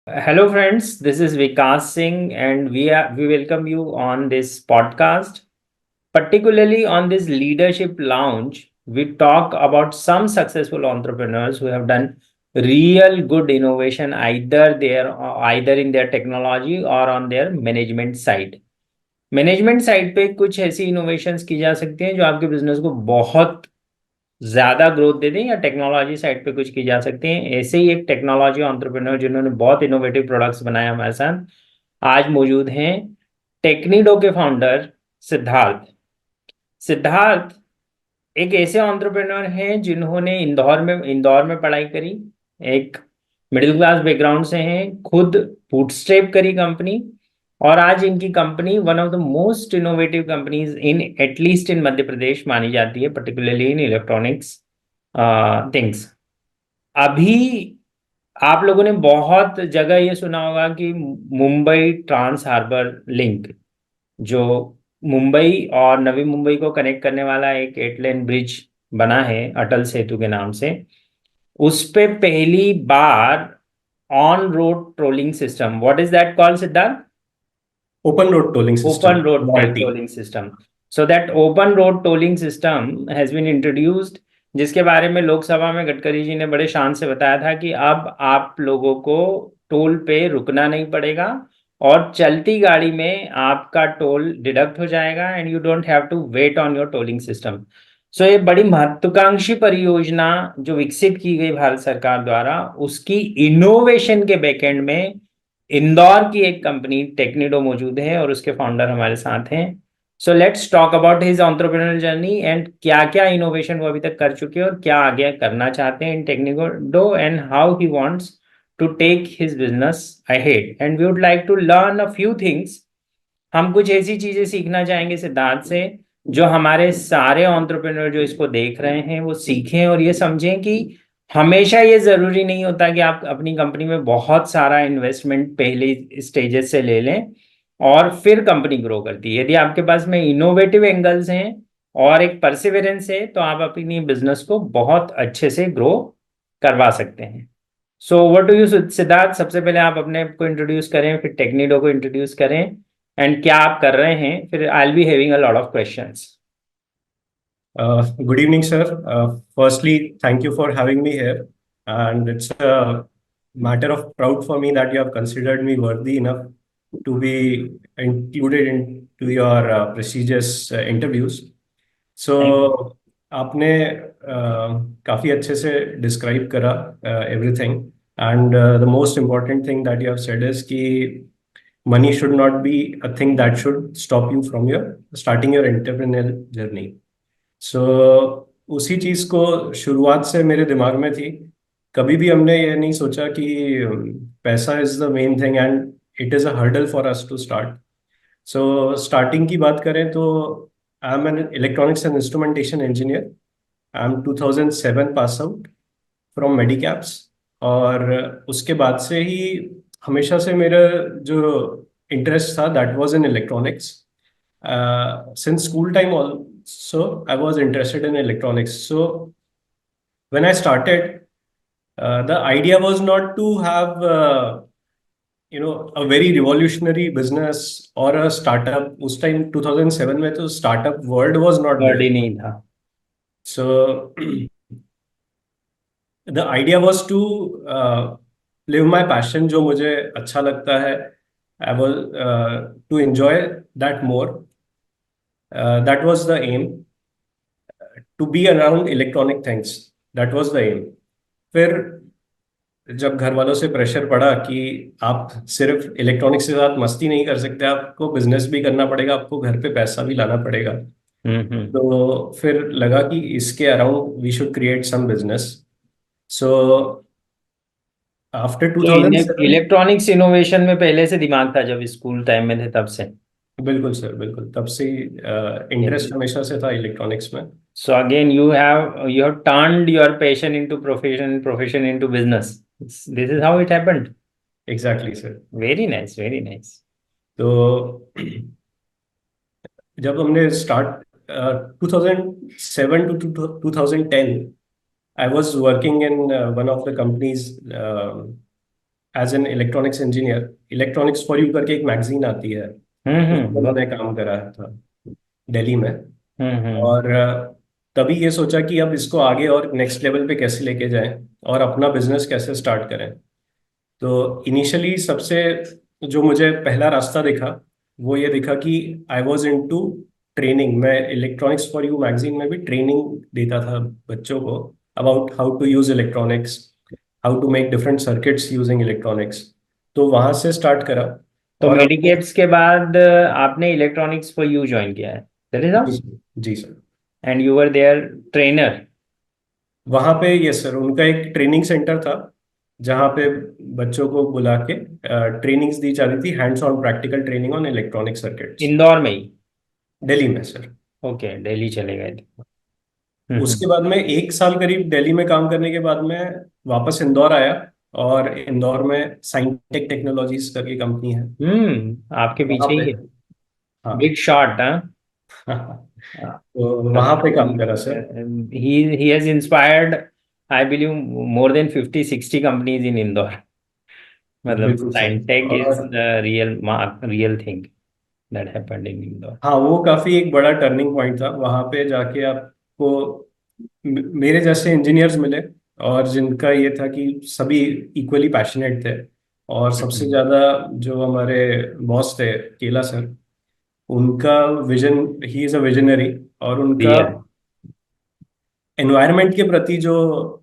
Hello, friends. This is Vikas Singh, and we welcome you on this podcast. Particularly on this leadership lounge, we talk about some successful entrepreneurs who have done real good innovation either in their technology or on their management side. Management side पे कुछ ऐसी innovations की जा सकती हैं जो आपके business को बहुत ज्यादा ग्रोथ दे दें, या टेक्नोलॉजी साइड पे कुछ की जा सकती हैं। ऐसे ही एक टेक्नोलॉजी एंटरप्रेन्योर जिन्होंने बहुत इनोवेटिव प्रोडक्ट्स बनाए हमारे साथ आज मौजूद हैं, टेक्नीडो के फाउंडर सिद्धार्थ। सिद्धार्थ एक ऐसे एंटरप्रेन्योर हैं जिन्होंने इंदौर में पढ़ाई करी, एक मिडिल क्लास बैकग्राउंड से हैं, खुद बूटस्ट्रैप करी कंपनी, और आज इनकी company one of the most innovative companies in at least in Madhya Pradesh मानी जाती है, पर्टिकुलरली इन इलेक्ट्रॉनिक्स थिंग्स। अभी आप लोगों ने बहुत जगह ये सुना होगा कि मुंबई ट्रांस हार्बर लिंक, जो मुंबई और नवी मुंबई को कनेक्ट करने वाला एक 8 लेन ब्रिज बना है अटल सेतु के नाम से, उस पे पहली बार on road tolling system, what is that called Siddharth? Open road tolling Open system, road ORT. tolling system. So that open road tolling system has been introduced, जिसके बारे में लोकसभा में गडकरी जी ने बड़े शान से बताया था कि अब आप लोगों को टोल पे रुकना नहीं पड़ेगा और चलती गाड़ी में आपका टोल डिडक्ट हो जाएगा and you don't have to wait on your tolling system. So ये बड़ी महत्वाकांक्षी परियोजना जो विकसित की गई भारत सरकार द्वारा, उसकी इनोवेशन के बैकएंड में इंदौर की एक कंपनी टेक्नीडो मौजूद है और उसके फाउंडर हमारे साथ हैं। So let's talk about his entrepreneurial journey and क्या क्या इनोवेशन वो अभी तक कर चुके हैं और क्या आगे करना चाहते हैं in Technido, and how he wants to take his business ahead, and we would like to learn a few things. हम कुछ ऐसी चीजें सीखना चाहेंगे सिद्धार्थ से जो हमारे सारे एंटरप्रेन्योर जो इसको देख रहे हैं वो सीखें और ये समझें कि हमेशा ये जरूरी नहीं होता कि आप अपनी कंपनी में बहुत सारा इन्वेस्टमेंट पहले स्टेजेस से ले लें और फिर कंपनी ग्रो करती है। यदि आपके पास में इनोवेटिव एंगल्स हैं और एक परसिवरेंस है तो आप अपनी बिजनेस को बहुत अच्छे से ग्रो करवा सकते हैं। So what do you Siddharth, सबसे पहले आप अपने को इंट्रोड्यूस करें, फिर टेक्नीडो को इंट्रोड्यूस करें एंड क्या आप कर रहे हैं, फिर I will be having a lot of questions. Good evening, sir. Firstly, thank you for having me here. And it's a matter of proud for me that you have considered me worthy enough to be included into your prestigious interviews. So, आपने काफ़ी अच्छे से describe करा everything. And the most important thing that you have said is कि money should not be a thing that should stop you from your starting your entrepreneurial journey. सो उसी चीज को शुरुआत से मेरे दिमाग में थी। कभी भी हमने ये नहीं सोचा कि पैसा is the main thing and it is a hurdle for us to start. So starting की बात करें तो I am an electronics and instrumentation engineer. I am 2007 pass out from Medicaps. और उसके बाद से ही हमेशा से मेरा जो इंटरेस्ट था that was in electronics. Since school time also, I was interested in electronics. So when I started, the idea was not to have, a very revolutionary business or a startup. Us time 2007 में तो startup word was not word there. ही नहीं था। So the idea was to live my passion, जो मुझे अच्छा लगता है. I was to enjoy that more. That was the aim. To be around electronic things. That was the aim. फिर जब घर वालों से प्रेशर पड़ा कि आप सिर्फ इलेक्ट्रॉनिक्स के साथ मस्ती नहीं कर सकते, आपको बिजनेस भी करना पड़ेगा, आपको घर पे पैसा भी लाना पड़ेगा, हम्म। तो फिर लगा कि इसके around we should create some business. So after तो 2007। इलेक्ट्रॉनिक्स इनोवेशन में पहले से दिमाग था जब स्कूल टाइम में थे तब से? बिल्कुल सर, बिल्कुल तब से ही इंटरेस्ट हमेशा से था इलेक्ट्रॉनिक्स में। So again you have turned your passion into profession into business. This is how it happened. Exactly sir. Very nice, very nice. तो जब हमने start 2007 to 2010, I was working in one of the companies as an electronics engineer, electronics for you करके एक magazine आती है, उसमें बहुत। मैंने काम करा था दिल्ली में। हम्म। और तभी ये सोचा कि अब इसको आगे और नेक्स्ट लेवल पे कैसे लेके जाएं और अपना बिजनेस कैसे स्टार्ट करें। तो इनिशियली सबसे जो मुझे पहला रास्ता दिखा वो ये दिखा कि आई वॉज इनटू ट्रेनिंग। मैं इलेक्ट्रॉनिक्स फॉर यू मैगजीन में भी ट्रेनिंग देता था बच्चों को about how to use electronics, how to make different circuits using electronics. तो वहां से स्टार्ट करा। तो और अब मेडिकेप्स के बाद आपने इलेक्ट्रॉनिक्स फॉर यू ज्वाइन किया है, दैट इज जी ऑल, सर, जी सर। And you were there trainer. वहां पे ये सर उनका एक ट्रेनिंग सेंटर था जहाँ पे बच्चों को बुला के ट्रेनिंग्स दी जा रही थी, hands on practical training on electronic circuits, Indore में ही? दिल्ली में सर। ओके, दिल्ली चले गए थे। उसके बाद में एक साल करीब दिल्ली में काम करने के बाद में वापस इंदौर आया। और इंदौर में साइंटेक टेक्नोलॉजीज करके कंपनी है, आपके वहाँ पीछे पे। ही है। हाँ। बिग शॉट, हाँ। तो वहाँ पे काम करा sir. he has inspired, I believe, more than 50-60 companies in Indore. मतलब बिल्कुल सर। Scientech is और the real thing that happened in Indore. हाँ, वो काफी एक बड़ा टर्निंग पॉइंट था। वहाँ पे जाके आपको मेरे जैसे इंजीनियर्स मिले और जिनका ये था कि सभी इक्वली पैशनेट थे। और सबसे हम्म। ज्यादा जो हमारे बॉस थे, केला सर, उनका vision, he is a visionary. और उनका रियल एनवायरनमेंट के प्रति जो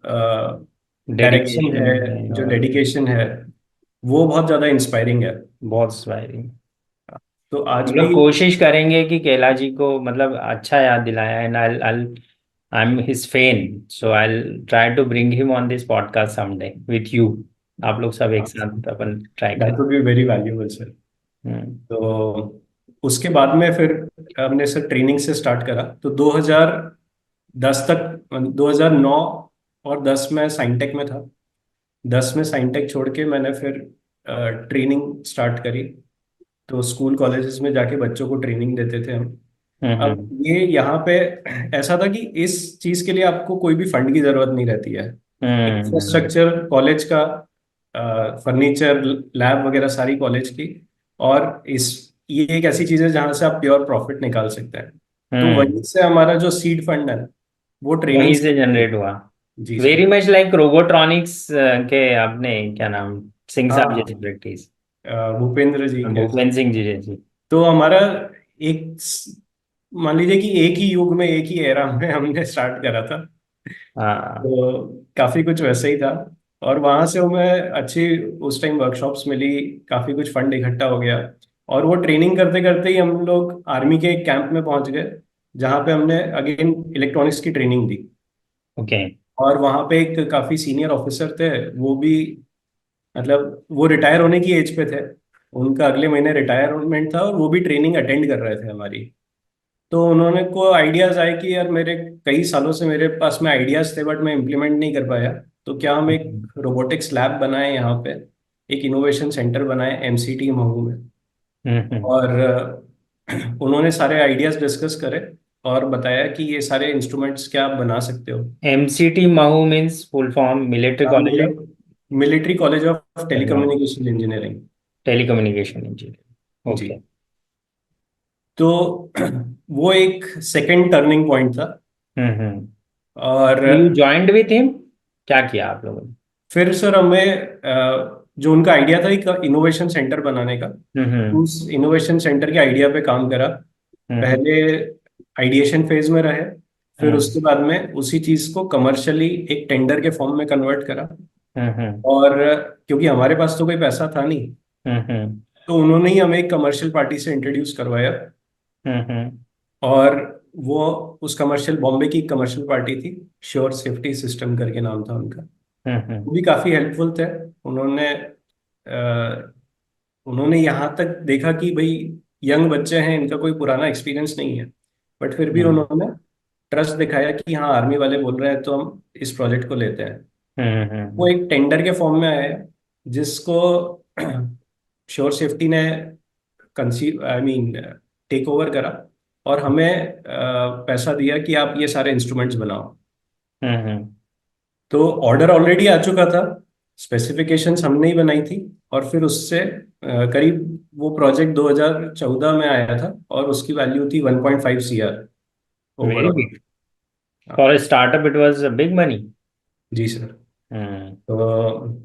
डायरेक्शन डेडिकेशन है, है जो और डेडिकेशन है, वो बहुत ज्यादा इंस्पायरिंग है। बहुत इंस्पायरिंग। तो आज हम भी। लोग कोशिश करेंगे कि कैला जी को मतलब अच्छा याद दिलाया, and I am his fan, so I try to bring him on this podcast someday with you. आप लोग सब एक साथ अपन ट्राई दैट करें। Would be very valuable sir. Hmm. तो उसके बाद में फिर हमने सर ट्रेनिंग से स्टार्ट करा। तो 2010 तक, 2009 और 10 में साइंटेक में था। 10 में साइंटेक छोड़ के मैंने फिर ट्रेनिंग स्टार्ट करी। तो स्कूल कॉलेजेस में जाके बच्चों को ट्रेनिंग देते थे हम। अब हम्म। ये यहाँ पे ऐसा था कि इस चीज के लिए आपको कोई भी फंड की जरूरत नहीं रहती है। हम्म। इंफ्रास्ट्रक्चर कॉलेज का, फर्नीचर, लैब वगैरह सारी कॉलेज की। और इस ये एक ऐसी चीज है जहां से आप प्योर प्रॉफिट निकाल सकते हैं। तो वहीं हम्म। से हमारा जो सीड फंड है वो ट्रेनिंग वहीं से। से जनरेट हुआ। जी वेरी सर। मच लाइक रोबोट्रॉनिक्स के आपने क्या नाम, सिंह हाँ साहब जैसी हाँ। प्रैक्टिस, भूपेंद्र जी के। भूपेंद्र सिंह जी जैसी। तो हमारा एक, मान लीजिए कि एक ही युग में, एक ही एरा में हमने स्टार्ट करा था। हाँ। तो काफी कुछ वैसे ही था। और वहां से हमें अच्छी उस टाइम वर्कशॉप्स मिली, काफी कुछ फंड इकट्ठा हो गया। और वो ट्रेनिंग करते करते ही हम लोग आर्मी के एक कैंप में पहुंच गए जहाँ पे हमने अगेन इलेक्ट्रॉनिक्स की ट्रेनिंग दी। ओके। और वहाँ पे एक काफी सीनियर ऑफिसर थे, वो भी मतलब वो रिटायर होने की एज पे थे। उनका अगले महीने रिटायरमेंट था और वो भी ट्रेनिंग अटेंड कर रहे थे हमारी। तो उन्होंने को आइडियाज आए कि यार मेरे कई सालों से मेरे पास में आइडियाज थे बट मैं इम्प्लीमेंट नहीं कर पाया। तो क्या हम एक रोबोटिक्स लैब बनाए यहाँ पे, एक इनोवेशन सेंटर बनाए एमसीटी महू में। हम्म। और उन्होंने सारे आइडियाज डिस्कस करे और बताया कि ये सारे इंस्ट्रूमेंट्स क्या आप बना सकते हो। MCT Mhow means full form military college of military college of telecommunication engineering. Telecommunication engineer. जी। ओके। तो वो एक सेकंड टर्निंग पॉइंट था। हम्म। और यू जॉइंड विथ हिम, क्या किया आप लोगों ने? फिर सर हमें जो उनका आइडिया था एक इनोवेशन सेंटर बनाने का, हम्म। उस इनोवेशन सेंटर के आइडिया पे काम करा। हम्म। पहले आइडिएशन फेज में रहे, फिर हम्म। उसके बाद में उसी चीज को कमर्शियली एक टेंडर के फॉर्म में कन्वर्ट करा। हम्म। और क्योंकि हमारे पास तो कोई पैसा था नहीं, हम्म। तो उन्होंने ही हमें एक कमर्शियल पार्टी से इंट्रोड्यूस करवाया। हम्म। और वो उस कमर्शियल, बॉम्बे की कमर्शियल पार्टी थी, श्योर सेफ्टी सिस्टम करके नाम था उनका। हम्म। वो भी काफी हेल्पफुल थे। उन्होंने अ, उन्होंने यहाँ तक देखा कि भाई यंग बच्चे हैं, इनका कोई पुराना एक्सपीरियंस नहीं है, बट फिर भी हम्म। उन्होंने ट्रस्ट दिखाया कि हाँ आर्मी वाले बोल रहे हैं तो हम इस प्रोजेक्ट को लेते हैं। वो हम्म। एक टेंडर के फॉर्म में आया जिसको श्योर सेफ्टी ने conceive, I mean, take over करा। और हमें पैसा दिया कि आप ये सारे इंस्ट्रूमेंट्स बनाओ। हम्म। तो ऑर्डर ऑलरेडी आ चुका था। स्पेसिफिकेशंस हमने ही बनाई थी, और फिर उससे करीब वो प्रोजेक्ट 2014 में आया था, और उसकी वैल्यू थी 1.5 CR very overall. Big for startup, it was big money. जी सर। हम्म। तो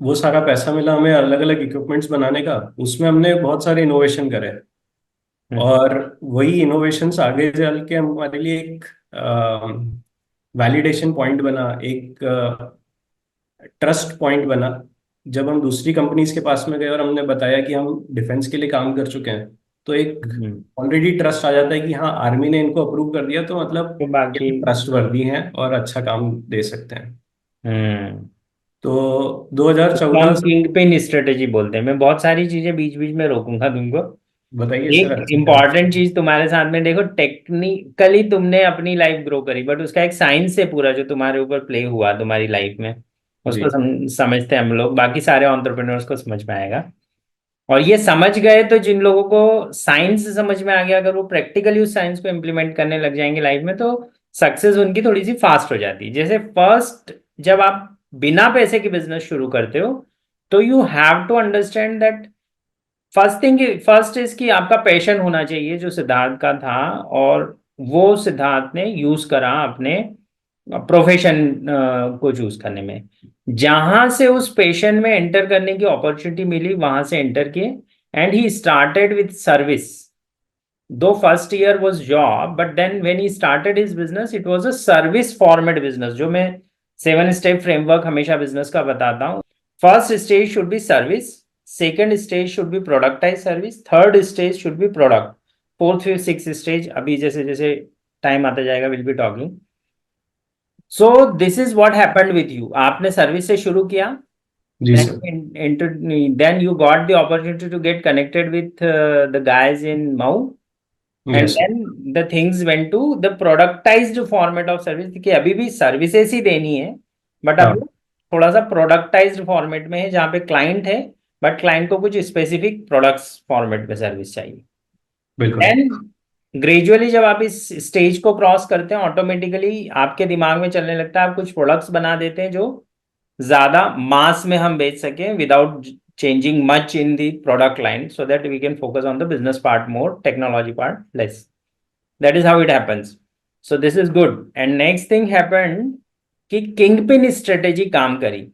वो सारा पैसा मिला हमें अलग अलग इक्विपमेंट्स बनाने का, उसमें हमने बहुत सारे इनोवेशन करे, हम्म। और वही इनोवेशंस आगे चल के हमारे लिए एक वैलिडेशन पॉइंट बना, एक ट्रस्ट पॉइंट बना। जब हम दूसरी कंपनीज के पास में गए और हमने बताया कि हम डिफेंस के लिए काम कर चुके हैं, तो एक हम्म। ऑलरेडी ट्रस्ट आ जाता है कि हाँ, आर्मी ने इनको अप्रूव कर दिया, तो मतलब तो बाकी। ये ट्रस्ट वर्दी हैं और अच्छा काम दे सकते हैं। हम्म। तो इसको हम 2014 से। किंग पिन स्ट्रेटेजी बोलते हैं। मैं बहुत सारी चीजें बीच बीच में रोकूंगा तुमको। बताइए सर, एक अच्छा है। इम्पॉर्टेंट चीज तुम्हारे साथ में, देखो टेक्निकली तुमने अपनी लाइफ ग्रो करी, बट उसका एक साइंस से पूरा जो तुम्हारे ऊपर प्ले हुआ तुम्हारी लाइफ में, उसको जी समझते हैं हम लोग, बाकी सारे एंटरप्रेन्योर्स को समझ में आएगा। और ये समझ गए तो जिन लोगों को साइंस समझ में आ गया, अगर वो प्रैक्टिकली उस साइंस को इम्प्लीमेंट करने लग जाएंगे लाइफ में, तो सक्सेस उनकी थोड़ी सी फास्ट हो जाती है। जैसे फर्स्ट, जब आप बिना पैसे के बिजनेस शुरू करते हो, तो you have to understand that first is कि आपका पैशन होना चाहिए, जो सिद्धार्थ का था। और वो सिद्धार्थ ने यूज करा अपने प्रोफेशन को चूज करने में। जहां से उस पैशन में एंटर करने की अपॉर्चुनिटी मिली, वहां से एंटर किए। And he started with service. दो first year was job, but then when he started his business, it was a service format business, जो मैं 7 स्टेप फ्रेमवर्क हमेशा बिजनेस का बताता हूँ। First stage should be service, second stage should be प्रोडक्टाइज service, third stage should be product, fourth fifth six stage अभी जैसे जैसे time आता जाएगा will be talking. So this is what happened with you. आपने service से शुरू किया, जी then sir. then you got the opportunity to get connected with the guys in Mau, and yes sir. then the things went to the productized format of service, कि अभी भी services ही देनी है, but अब हाँ थोड़ा सा प्रोडक्टाइज्ड फॉर्मेट में है, जहाँ पे क्लाइंट है, बट क्लाइंट को कुछ स्पेसिफिक प्रोडक्ट्स फॉर्मेट में सर्विस चाहिए। बिल्कुल। देन ग्रेजुअली जब आप इस स्टेज को क्रॉस करते हैं, ऑटोमेटिकली आपके दिमाग में चलने लगता है, आप कुछ प्रोडक्ट्स बना देते हैं जो ज्यादा मास में हम बेच सकें, without changing much in the product line, so that we can focus on the business part more, technology part less. That is how it happens. So this is good. And next thing happened कि kingpin strategy काम करी,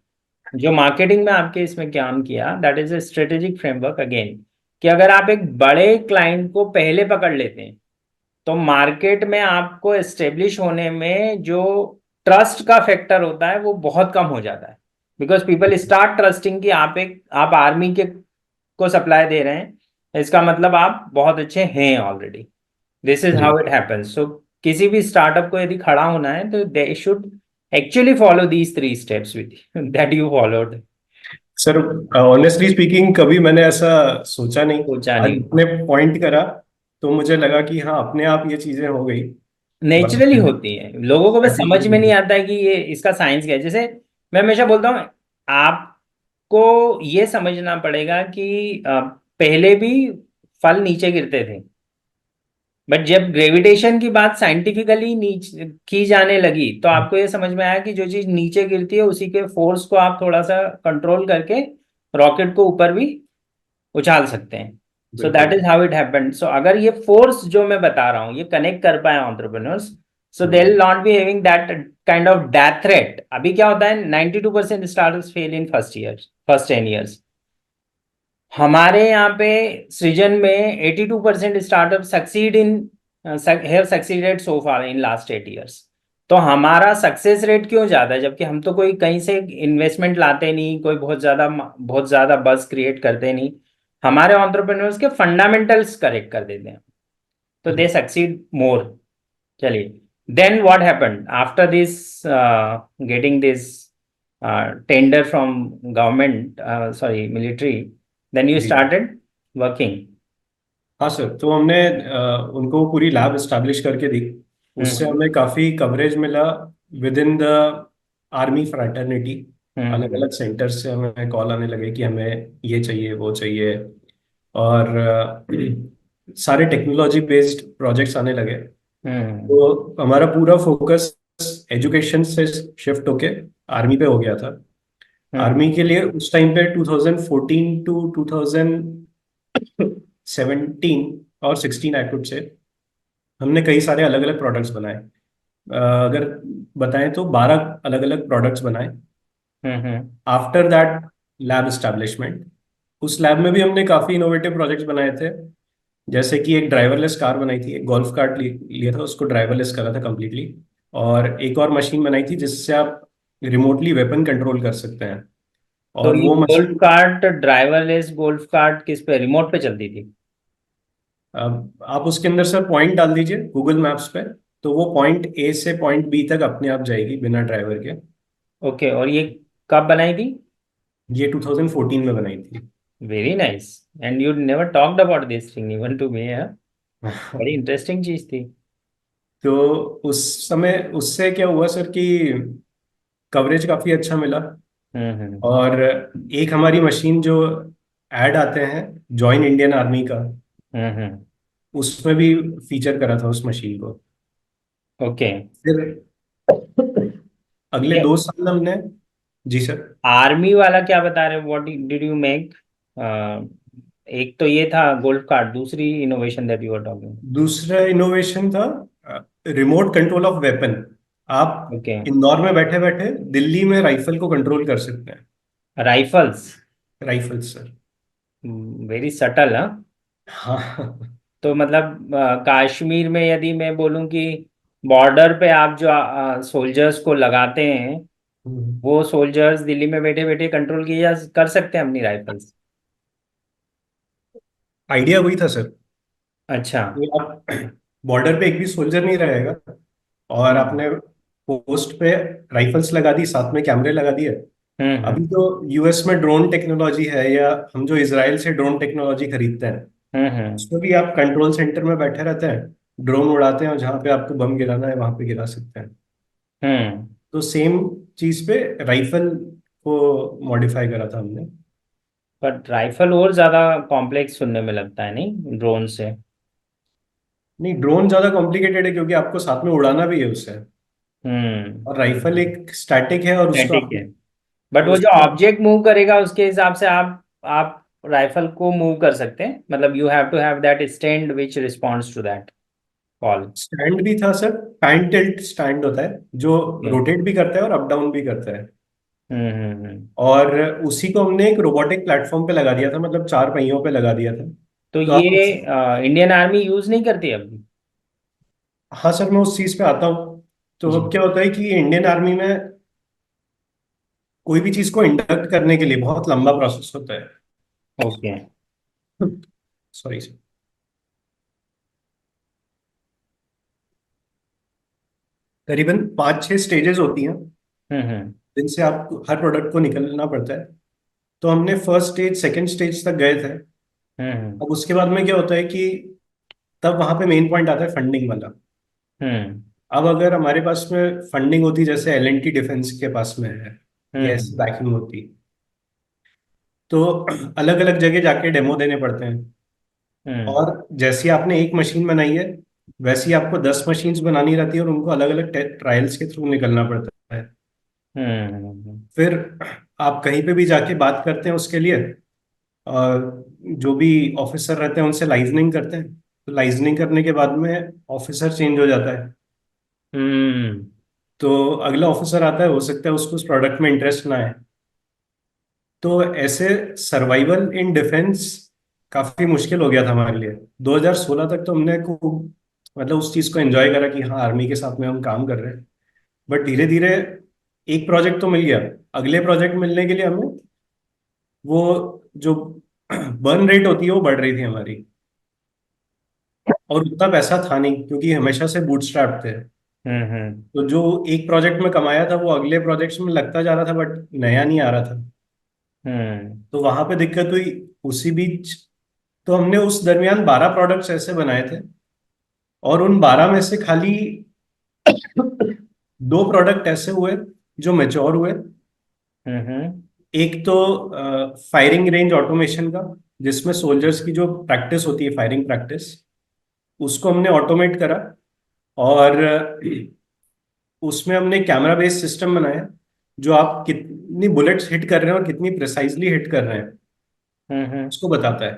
जो marketing में आपके इसमें काम किया, that is a strategic framework again. कि अगर आप एक बड़े क्लाइंट को पहले पकड़ लेते हैं, तो मार्केट में आपको एस्टेब्लिश होने में जो ट्रस्ट का फैक्टर होता है वो बहुत कम हो जाता है। बिकॉज पीपल स्टार्ट ट्रस्टिंग कि आप आर्मी के को सप्लाई दे रहे हैं, इसका मतलब आप बहुत अच्छे हैं ऑलरेडी। दिस इज जी हाउ इट हैपेंस। सो किसी भी स्टार्टअप को यदि खड़ा होना है, तो they should actually follow these 3 steps with that you followed. Sir, honestly speaking कभी मैंने ऐसा सोचा नहीं। सोचा आज नहीं। आपने पॉइंट करा, तो मुझे लगा कि हाँ, अपने आप ये चीजें हो गई। बट नेचुरली होती है, लोगों को बस ऐसे समझ में नहीं आता है कि ये इसका साइंस क्या है। जैसे मैं हमेशा बोलता हूँ, आपको ये समझना पड़ेगा कि पहले भी फल नीचे गिरते थे, बट जब ग्रेविटेशन की बात साइंटिफिकली नीचे की जाने लगी, तो आपको ये समझ में आया कि जो चीज नीचे गिरती है, उसी के फोर्स को आप थोड़ा सा कंट्रोल करके रॉकेट को ऊपर भी उछाल सकते हैं। सो दैट बिल्कुल। Is how it happened. So अगर ये फोर्स जो मैं बता रहा हूँ ये कनेक्ट कर पाए entrepreneurs, so they will not be having that kind of death threat. अभी क्या होता है, 92% startups fail in first 10 years। हमारे यहाँ पे सृजन में 82% startup succeed in have succeeded so far in last 8 years। तो हमारा सक्सेस रेट क्यों ज्यादा है, जबकि हम तो कोई कहीं से इन्वेस्टमेंट लाते नहीं, कोई बहुत ज्यादा बuzz क्रिएट करते नहीं, हमारे एंटरप्रेन्योर्स के फंडामेंटल्स करेक्ट कर देते हैं, तो दे सक्सीड मोर। चलिए, then what happened after this getting this tender from government, sorry military, then you जी स्टार्टेड वर्किंग। हाँ सर, तो हमने उनको पूरी लैब एस्टेब्लिश करके दी। उससे हम्म। हमें काफ़ी कवरेज मिला with in the army fraternity. अलग हम्म। अलग सेंटर से हमें कॉल आने लगे कि हमें ये चाहिए वो चाहिए, और सारे टेक्नोलॉजी बेस्ड प्रोजेक्ट्स आने लगे। हम्म। तो हमारा पूरा फोकस एजुकेशन से शिफ्ट होके आर्मी पे हो गया था। हम्म। आर्मी के लिए उस टाइम पे 2014 टू 2017 और 16 आई कुड से हमने कई सारे अलग अलग प्रोडक्ट्स बनाए। अगर बताएं तो 12 अलग अलग प्रोडक्ट्स बनाए। हम्म। आफ्टर दैट लैब एस्टेब्लिशमेंट, उस लैब में भी हमने काफी इनोवेटिव प्रोजेक्ट्स बनाए थे। जैसे कि एक ड्राइवरलेस कार बनाई थी, एक गोल्फ कार्ट लिया था, उसको ड्राइवरलेस करा था कम्प्लीटली। और एक और मशीन बनाई थी जिससे आप रिमोटली वेपन कंट्रोल कर सकते हैं। तो और ये वो golf machine, cart, driverless golf cart किस पे, रिमोट पे चलती थी? अब आप उसके अंदर सर पॉइंट डाल दीजिए गूगल मैप्स पे, तो वो पॉइंट ए से पॉइंट बी तक अपने आप जाएगी बिना ड्राइवर के। ओके, और ये कब बनाई थी? ये 2014 में बनाई थी। Very nice. And you never talked about this thing even to me. बड़ी इंटरेस्टिंग चीज थी। तो उस समय उससे क्या हुआ सर कि कवरेज काफी अच्छा मिला। हम्म। और एक हमारी मशीन जो ऐड आते हैं जॉइन इंडियन आर्मी का, हम्म। उसमें भी फीचर करा था उस मशीन को। ओके। फिर अगले ये 2 साल हमने, जी सर। आर्मी वाला क्या बता रहे हो? What did you make? एक तो ये था गोल्फ कार्ट, दूसरी innovation that you are talking? दूसरा इनोवेशन था रिमोट कंट्रोल ऑफ वेपन। आप ओके। इंदौर में बैठे बैठे दिल्ली में राइफल को कंट्रोल कर सकते हैं। Rifles. Rifle sir. Very subtle, हाँ। हाँ। तो मतलब कश्मीर में यदि मैं बोलूं कि बॉर्डर पे आप जो सोल्जर्स को लगाते हैं, वो सोल्जर्स दिल्ली में बैठे बैठे कंट्रोल किए जा कर सकते हैं अपनी राइफल्स? आइडिया वही था सर अच्छा। कि आप बॉर्डर पे एक भी सोल्जर नहीं रहेगा, और हम्म आपने पोस्ट पे राइफल्स लगा दी, साथ में कैमरे लगा दिए। अभी हम्म तो यूएस में ड्रोन टेक्नोलॉजी है, या हम जो इसराइल से ड्रोन टेक्नोलॉजी खरीदते हैं, हम्म। उसमें भी आप कंट्रोल सेंटर में बैठे रहते हैं, ड्रोन उड़ाते हैं, और जहाँ पे आपको बम गिराना है वहां पे गिरा सकते हैं। हम्म। तो सेम चीज पे राइफल को मॉडिफाई करा था हमने। बट राइफल और ज्यादा कॉम्प्लेक्स सुनने में लगता है, नहीं, ड्रोन से? नहीं, ड्रोन ज्यादा कॉम्प्लिकेटेड है क्योंकि आपको साथ में उड़ाना भी है उससे। हम्म। और राइफल एक स्टैटिक है, और उसको स्टैटिक आप, है। बट वो जो उसको ऑब्जेक्ट मूव करेगा उसके हिसाब से आप राइफल को मूव कर सकते हैं, मतलब you have to have that stand which responds to that call. Stand भी था सर। पैन टिल्ट स्टैंड होता है जो रोटेट भी करता है और अप डाउन भी करता है। हम्म। और उसी को हमने एक रोबोटिक प्लेटफॉर्म पे लगा दिया था, मतलब 4 पहियों पे लगा दिया था। तो तो ये आप, इंडियन आर्मी यूज नहीं करती अभी? हाँ सर, मैं उस चीज पे आता हूँ। तो जी। अब क्या होता है कि इंडियन आर्मी में कोई भी चीज को इंडक्ट करने के लिए बहुत लंबा प्रोसेस होता है। ओके। Sorry sir. करीबन 5-6 स्टेजेस होती हैं हम्म। जिनसे आपको हर प्रोडक्ट को निकलना पड़ता है। तो हमने फर्स्ट स्टेज, सेकंड स्टेज तक गए थे। हम्म अब उसके बाद में क्या होता है कि तब वहां पे मेन पॉइंट आता है फंडिंग वाला। हम्म अब अगर हमारे पास में फंडिंग होती जैसे L&T डिफेंस के पास में है, या ऐसी हम्म बैकिंग होती, तो अलग अलग जगह जाके डेमो देने पड़ते हैं। हम्म और जैसी आपने एक मशीन बनाई है, वैसी आपको 10 मशीन्स बनानी रहती है, और उनको अलग अलग ट्रायल्स के थ्रू निकलना पड़ता है। हम्म फिर आप कहीं पे भी जाके बात करते हैं उसके लिए, और जो भी ऑफिसर रहते हैं उनसे लाइजनिंग करते हैं। तो लाइजनिंग करने के बाद में ऑफिसर चेंज हो जाता है। हम्म। तो अगला ऑफिसर आता है, हो सकता है उसको उस प्रोडक्ट में इंटरेस्ट ना है। तो ऐसे सर्वाइवल इन डिफेंस काफी मुश्किल हो गया था हमारे लिए। 2016 तक तो हमने खूब, मतलब उस चीज को एंजॉय करा कि हाँ आर्मी के साथ में हम काम कर रहे हैं। बट धीरे धीरे एक प्रोजेक्ट तो मिल गया, अगले प्रोजेक्ट मिलने के लिए हमें वो जो बर्न रेट होती है वो बढ़ रही थी हमारी। और उतना पैसा था नहीं क्योंकि हमेशा से बूटस्ट्रैप थे। हम्म। तो जो एक प्रोजेक्ट में कमाया था वो अगले प्रोजेक्ट्स में लगता जा रहा था, बट नया नहीं आ रहा था। हम्म तो वहां पे दिक्कत हुई। उसी बीच तो हमने उस दरमियान 12 प्रोडक्ट्स ऐसे बनाए थे, और उन 12 में से खाली 2 प्रोडक्ट ऐसे हुए जो मेच्योर हुए। हम्म एक तो फायरिंग रेंज ऑटोमेशन का, जिसमें सोल्जर्स की जो प्रैक्टिस होती है, फायरिंग प्रैक्टिस, उसको हमने ऑटोमेट करा। और उसमें हमने कैमरा बेस्ड सिस्टम बनाया, जो आप कितनी बुलेट्स हिट कर रहे हैं और कितनी प्रिसाइजली हिट कर रहे हैं हम्म। उसको बताता है।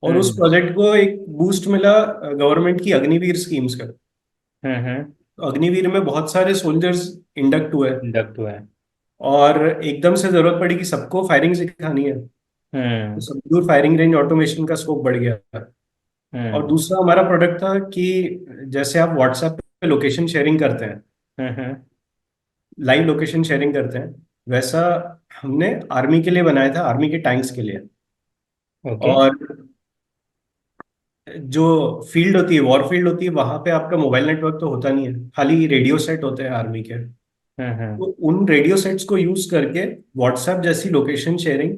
और उस हम्म। प्रोजेक्ट को एक बूस्ट मिला गवर्नमेंट की अग्निवीर स्कीम्स का। हम्म। तो अग्निवीर में बहुत सारे सोल्जर्स इंडक्ट हुए, इंडक्ट हुआ है। और एकदम से जरूरत पड़ी कि सबको फायरिंग सिखानी है, तो हम्म। सबडूर फायरिंग रेंज ऑटोमेशन का स्कोप बढ़ गया। और हम्म। दूसरा हमारा प्रोडक्ट था कि जैसे आप व्हाट्सएप पे लोकेशन शेयरिंग करते हैं, हम्म। लाइव लोकेशन शेयरिंग करते हैं, वैसा हमने आर्मी के लिए बनाया था, आर्मी के टैंक्स के लिए। ओके। और जो फील्ड होती है, वॉर फील्ड होती है, वहां पे आपका मोबाइल नेटवर्क तो होता नहीं है, खाली रेडियो सेट होते हैं आर्मी के। हम्म। तो उन रेडियो सेट्स को यूज करके व्हाट्सएप जैसी लोकेशन शेयरिंग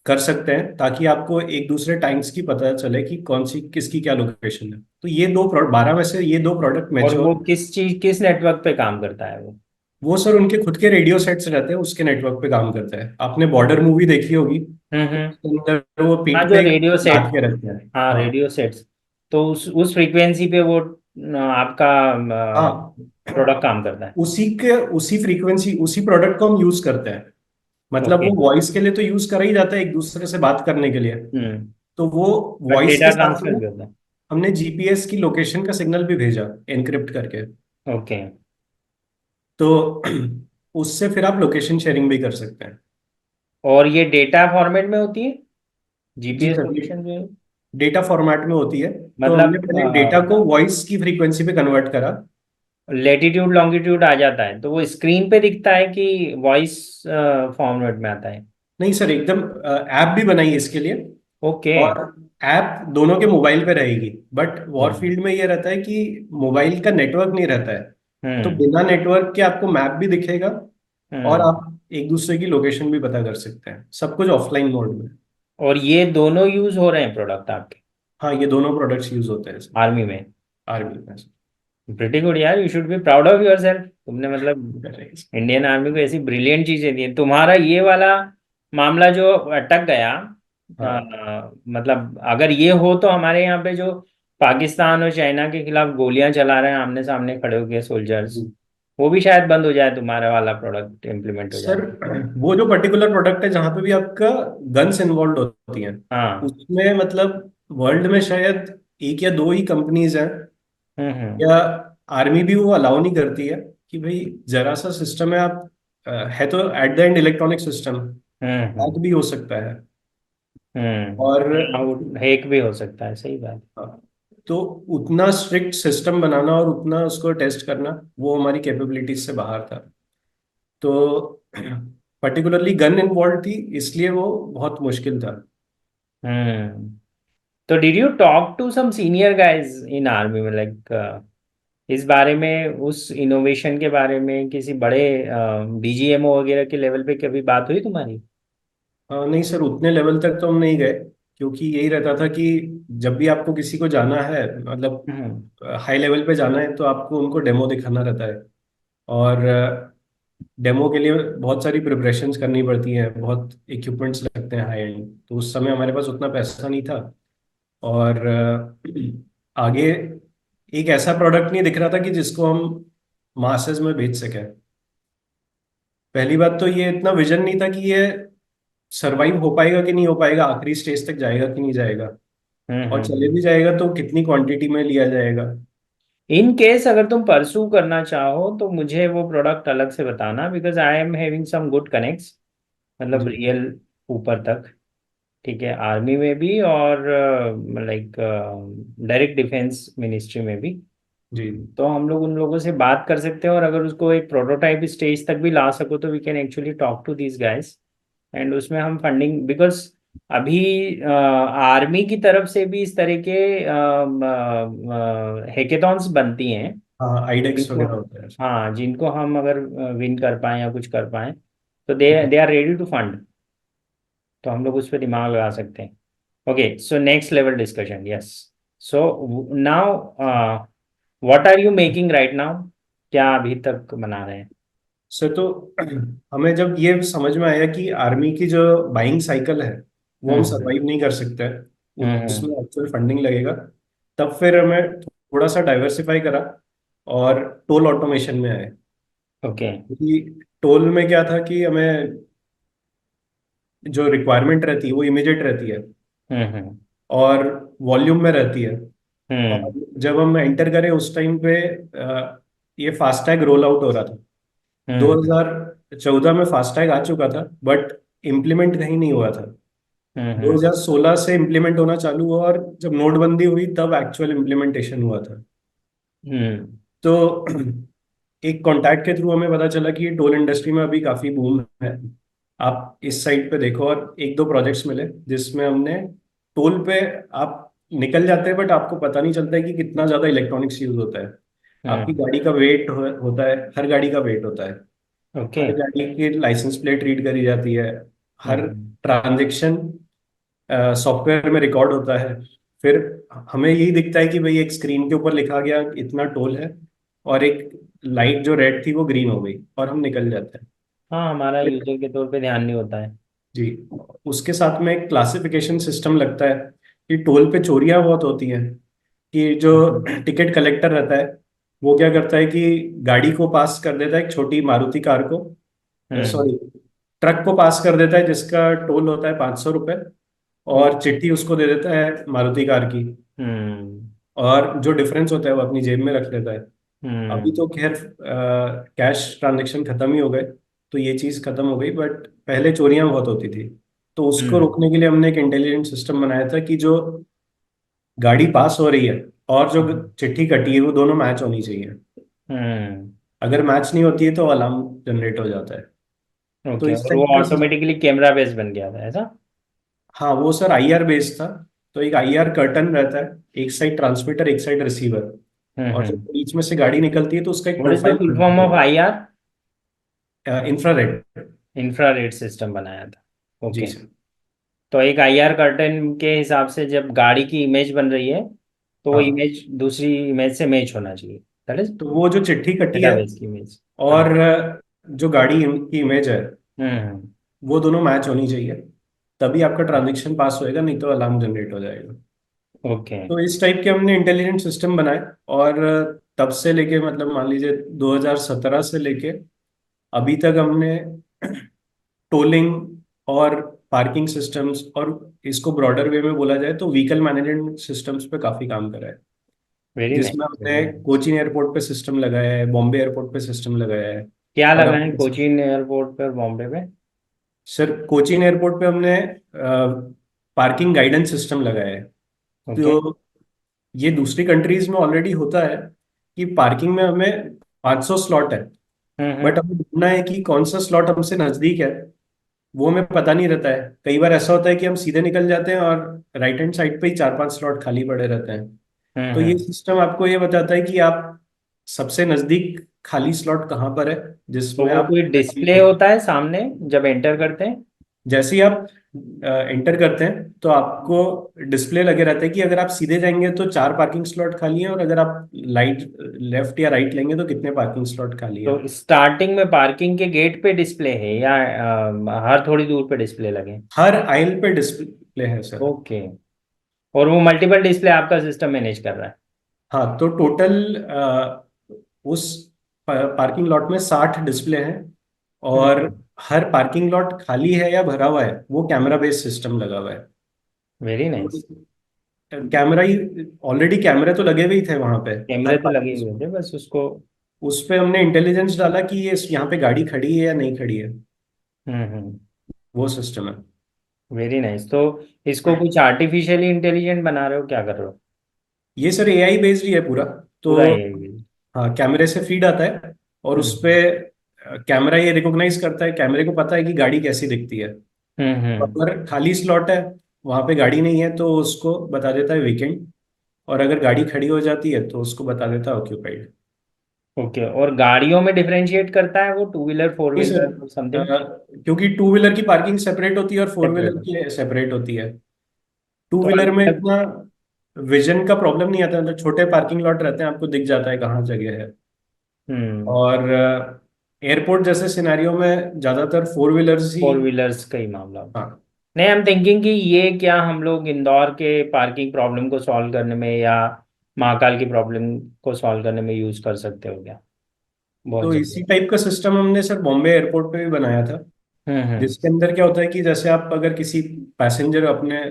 कर सकते हैं, ताकि आपको एक दूसरे टैंक्स की पता चले कि कौन सी किसकी क्या लोकेशन है। तो ये दो प्रोडक्ट, 12 में से ये दो प्रोडक्ट और वो मैच्योर। किस नेटवर्क पे काम करता है वो? वो सर उनके खुद के रेडियो सेट्स रहते हैं, उसके नेटवर्क पे काम करता है। आपने बॉर्डर मूवी देखी होगी, तो हम्म। उसके अंदर वो हाँ, पीठ जो पे एक रेडियो लाद सेट। के रहते हैं। हाँ, हाँ रेडियो सेट्स। तो उस फ्रीक्वेंसी पे वो आपका हाँ, प्रोडक्ट काम करता है। उसी फ्रीक्वेंसी उसी प्रोडक्ट को हम यूज करते हैं। मतलब ओके। वो वॉइस के लिए तो यूज करा ही जाता है एक दूसरे से बात करने के लिए। हम्म। तो वो बट वॉइस डेटा के साथ ट्रांसफर में भी होता है। हमने जीपीएस की लोकेशन का सिग्नल भी भेजा, एनक्रिप्ट करके। ओके। तो उससे फिर आप लोकेशन शेयरिंग भी कर सकते हैं। और ये डेटा फॉर्मेट में होती है, जी जीपीएस सर, लोकेशन जो है? डेटा फॉर्मेट में होती है। तो हमने मतलब पहले डेटा को वॉइस की फ्रीक्वेंसी पे कन्वर्ट करा। लेटीट्यूड लॉन्गिट्यूड आ जाता है तो वो स्क्रीन पे दिखता है कि वॉइस फॉर्मेट में आता है? नहीं सर, एकदम ऐप भी बनाई है इसके लिए। ओके। और ऐप दोनों के मोबाइल पे रहेगी, बट हम्म। वॉरफील्ड में ये रहता है कि मोबाइल का नेटवर्क नहीं रहता है। तो हम्म। बिना नेटवर्क के आपको मैप भी दिखेगा, और हम्म। आप एक दूसरे की लोकेशन भी पता कर सकते हैं, सब कुछ ऑफलाइन मोड में। और ये दोनों यूज हो रहे हैं प्रोडक्ट आपके हाँ, ये दोनों प्रोडक्ट्स यूज होते हैं सर, आर्मी में? आर्मी में। प्रिटी गुड यार, you should be proud of your self. तुमने मतलब इंडियन आर्मी को ऐसी ब्रिलियंट चीजें दी हैं। तुम्हारा ये वाला मामला जो अटक गया, हाँ। मतलब अगर ये हो तो हमारे यहाँ पे जो पाकिस्तान और चाइना के खिलाफ गोलियां चला रहे हैं आमने सामने खड़े होके सोल्जर्स, वो भी शायद बंद हो जाए, तुम्हारा वाला प्रोडक्ट इम्प्लीमेंट हो सर, जाए। वो जो पर्टिकुलर प्रोडक्ट है जहां पे भी आपका गन्स इन्वॉल्व होती हैं, हाँ। उसमें मतलब वर्ल्ड में शायद एक या दो ही कंपनीज हैं, हम्म। या आर्मी भी वो अलाउ नहीं करती है कि भाई जरा सा सिस्टम है, आप है तो at the end electronic system, hmm. Hack भी हो सकता है। और हाँ, वो हेक भी हो सकता है, सही बात। हाँ, तो उतना स्ट्रिक्ट सिस्टम बनाना और उतना उसको टेस्ट करना, वो हमारी कैपेबिलिटीज से बाहर था। तो पर्टिकुलरली गन इन्वॉल्व थी, इसलिए वो बहुत मुश्किल था। हम्म। तो did you talk to some senior guys in army में, लाइक इस बारे में, उस इनोवेशन के बारे में किसी बड़े डीजीएमओ वगैरह के लेवल पे कभी बात हुई तुम्हारी? नहीं सर, उतने लेवल तक तो हम नहीं गए, क्योंकि यही रहता था कि जब भी आपको किसी को जाना है, मतलब हम्म। हाई लेवल पे जाना है, तो आपको उनको डेमो दिखाना रहता है। और डेमो के लिए बहुत सारी प्रिपरेशंस करनी पड़ती हैं, बहुत इक्विपमेंट्स लगते हैं हाई एंड। तो उस समय हमारे पास उतना पैसा नहीं था। और आगे एक ऐसा प्रोडक्ट नहीं दिख रहा था कि जिसको हम मासेस में बेच सकें। पहली बात तो ये इतना विजन नहीं था कि ये सरवाइव हो पाएगा कि नहीं हो पाएगा, आखिरी स्टेज तक जाएगा कि नहीं जाएगा, और चले हम्म। भी जाएगा तो कितनी क्वांटिटी में लिया जाएगा। इन केस अगर तुम परसू करना चाहो तो मुझे वो प्रोडक्ट अलग से बताना, because I am having some good connects, मतलब जी रियल ऊपर तक। ठीक है, आर्मी में भी और लाइक डायरेक्ट डिफेंस मिनिस्ट्री में भी। जी। तो हम लोग उन लोगों से बात कर सकते हैं, और अगर उसको एक प्रोटोटाइप स्टेज तक भी ला सको तो we can actually talk to these guys. And उसमें हम फंडिंग, बिकॉज अभी आर्मी की तरफ से भी इस तरह के हैकेथॉन्स बनती हैं, हाँ, आईडेक्स जिनको, वगैरह होता है। हाँ, जिनको हम अगर विन कर पाए या कुछ कर पाए तो they they are ready to fund. तो हम लोग उस पर दिमाग लगा सकते हैं। Okay, so next level discussion, yes. So now what are you making right now? क्या अभी तक बना रहे हैं? सर, तो हमें जब ये समझ में आया कि आर्मी की जो बाइंग साइकिल है वो हम हम्म। सरवाइव नहीं कर सकते हैं, हम्म। उसमें एक्चुअल फंडिंग लगेगा, तब फिर हमें थोड़ा सा डाइवर्सिफाई करा। और टोल ऑटोमेशन में आए। ओके। क्योंकि टोल में क्या था कि हमें जो रिक्वायरमेंट रहती है वो इमीडिएट रहती है हम्म। और वॉल्यूम में रहती है। और हम्म। जब हम एंटर करें उस टाइम पे ये फास्टैग रोल आउट हो रहा था। हम्म। 2014 में फास्टैग आ चुका था बट इम्प्लीमेंट कहीं नहीं हुआ था। हम्म। 2016 से इम्प्लीमेंट होना चालू हुआ और जब नोटबंदी हुई तब एक्चुअल इम्प्लीमेंटेशन हुआ था। हम्म। तो एक कॉन्टैक्ट के थ्रू हमें पता चला कि ये टोल इंडस्ट्री में अभी काफी बूम है। आप इस साइट पे देखो और एक दो प्रोजेक्ट्स मिले जिसमें हमने टोल पे आप निकल जाते हैं बट आपको पता नहीं चलता है कि कितना ज्यादा इलेक्ट्रॉनिक्स यूज होता है। आपकी हम्म। गाड़ी का वेट होता है, हर गाड़ी का वेट होता है। ओके। हर गाड़ी की लाइसेंस प्लेट रीड करी जाती है। हर हम्म। ट्रांजेक्शन सॉफ्टवेयर में रिकॉर्ड होता है। फिर हमें यही दिखता है कि भाई एक स्क्रीन के ऊपर लिखा गया इतना टोल है और एक लाइट जो रेड थी वो ग्रीन हो गई और हम निकल जाते हैं। हाँ, हमारा फिर यूजर के तौर पे ध्यान नहीं होता है। जी, उसके साथ में एक क्लासिफिकेशन सिस्टम लगता है कि टोल पे चोरियां बहुत होती हैं। कि जो हम्म। टिकट कलेक्टर रहता है वो क्या करता है कि गाड़ी को पास कर देता है, एक छोटी मारुति कार को, हम्म। सॉरी ट्रक को पास कर देता है जिसका टोल होता है 500 रुपये। और ओके। चिट्ठी उसको दे देता है मारुति कार की। हम्म। और जो डिफरेंस होता है वो अपनी जेब में रख लेता है। अभी हम्म। तो खैर कैश ट्रांजेक्शन खत्म ही हो गए तो ये चीज़ खत्म हो गई बट पहले चोरियां बहुत होती थी। तो उसको हम्म। रोकने के लिए हमने एक इंटेलिजेंट सिस्टम बनाया था कि जो गाड़ी पास हो रही है और जो चिट्ठी कटी है वो दोनों मैच होनी चाहिए। हम्म। अगर मैच नहीं होती है तो अलार्म जनरेट हो जाता है। तो ओके, इस और वो टाइप का ऑटोमेटिकली कैमरा बेस बन गया था ऐसा? हाँ वो सर आईआर बेस्ड था। तो एक आईआर कर्टन रहता है, एक साइड ट्रांसमीटर एक साइड रिसीवर। और जब हम्म। बीच में से गाड़ी निकलती है तो उसका एक what is the profile full form बनता ऑफ आईआर? है, इंफ्रारेड। इंफ्रारेड सिस्टम बनाया था, जी ओके। सर। तो एक आईआर कर्टेन के हिसाब से जब गाड़ी की इमेज बन रही है, तो वो हाँ इमेज दूसरी इमेज से मैच होना चाहिए, दैट इज तो वो जो चिट्ठी कटी है डेटाबेस की इमेज। हाँ। और जो गाड़ी की इमेज है हम्म। वो दोनों मैच होनी चाहिए। तभी आपका ट्रांजेक्शन पास होएगा, नहीं तो अलार्म जनरेट हो जाएगा। ओके। तो इस टाइप के हमने इंटेलिजेंट सिस्टम बनाए। और तब से लेके मतलब मान लीजिए 2017 से लेके अभी तक हमने टोलिंग और पार्किंग सिस्टम्स और इसको ब्रॉडर वे में बोला जाए तो व्हीकल मैनेजमेंट सिस्टम्स पे काफी काम करा है। वेरी नाइस, जिसमें वेरी हमने नाइस। कोचीन एयरपोर्ट पे सिस्टम लगाया है, बॉम्बे एयरपोर्ट पे सिस्टम लगाया है। क्या और लगा अब है कोचीन एयरपोर्ट पे और बॉम्बे पे? सर कोचीन एयरपोर्ट पे हमने पार्किंग गाइडेंस सिस्टम लगाया है। ओके। तो ये दूसरी कंट्रीज में ऑलरेडी होता है कि पार्किंग में हमें 500 स्लॉट है बट हम्म। हमें ढूंढना है कि कौन सा स्लॉट हमसे नजदीक है। वो हमें पता नहीं रहता है। कई बार ऐसा होता है कि हम सीधे निकल जाते हैं और राइट हैंड साइड पे ही चार पांच स्लॉट खाली पड़े रहते हैं। तो ये हम्म। सिस्टम आपको ये बताता है कि आप सबसे नजदीक खाली स्लॉट कहाँ पर है तो जिसमें वो आप कोई डिस्प्ले होता है सामने जब एंटर करते हैं? जैसे ही आप एंटर करते हैं तो आपको डिस्प्ले लगे रहता है कि अगर आप सीधे जाएंगे तो चार पार्किंग स्लॉट खाली हैं और अगर आप लाइट लेफ्ट या राइट लेंगे तो कितने पार्किंग स्लॉट खाली है। तो स्टार्टिंग में पार्किंग के गेट पे डिस्प्ले है या हर थोड़ी दूर पे डिस्प्ले लगे? हर आइल पे डिस्प्ले है सर। ओके। और वो मल्टीपल डिस्प्ले आपका सिस्टम मैनेज कर रहा है? हाँ तो टोटल उस पार्किंग लॉट में 60 डिस्प्ले हैं। और हम्म। हर पार्किंग लॉट खाली है या भरा हुआ है वो कैमरा बेस्ड सिस्टम लगा हुआ है। Very nice. कैमरा ही ऑलरेडी कैमरे तो लगे हुए ही थे वहां पे कैमरे हर तो लगे हुए पार्किंग। थे, बस उसको। उस पे हमने इंटेलिजेंस डाला कि ये यहाँ पे गाड़ी खड़ी है या नहीं खड़ी है। हम्म। वो सिस्टम है। Very nice. तो इसको कुछ आर्टिफिशियली इंटेलिजेंट बना रहे हो, क्या कर रहे हो? ये सर एआई बेस्ड ही है पूरा। तो पूरा ये? हाँ कैमरे से फीड आता है और उस पे हम्म। कैमरा ये रिकॉग्नाइज करता है, कैमरे को पता है कि गाड़ी कैसी दिखती है। तो हम्म। अगर खाली स्लॉट है, वहां पे गाड़ी नहीं है तो उसको बता देता है वीकेंड। और अगर गाड़ी खड़ी हो जाती है तो उसको बता देता है ऑक्यूपाइड। ओके, और गाड़ियों में डिफरेंशिएट करता है वो, टू व्हीलर फोर नहीं सर, व्हीलर समथिंग? क्योंकि टू व्हीलर की पार्किंग सेपरेट होती है और फोर व्हीलर सेपरेट? की सेपरेट होती है। टू तो व्हीलर अलग में अलग। इतना विजन का प्रॉब्लम नहीं आता, मतलब छोटे पार्किंग लॉट रहते हैं आपको दिख जाता है कहाँ जगह है। हम्म। और एयरपोर्ट जैसे सिनेरियो में ज्यादातर फोर व्हीलर्स ही। फोर व्हीलर्स का ही मामला होता है। हाँ नहीं, हम थिंकिंग कि ये क्या हम लोग इंदौर के पार्किंग प्रॉब्लम को सॉल्व करने में या महाकाल की प्रॉब्लम को सॉल्व करने में यूज कर सकते हो क्या? बहुत तो जल्दी। इसी टाइप का सिस्टम हमने सर बॉम्बे एयरपोर्ट पे भी बनाया था, हम्म। जिसके अंदर क्या होता है कि जैसे आप अगर किसी पैसेंजर अपने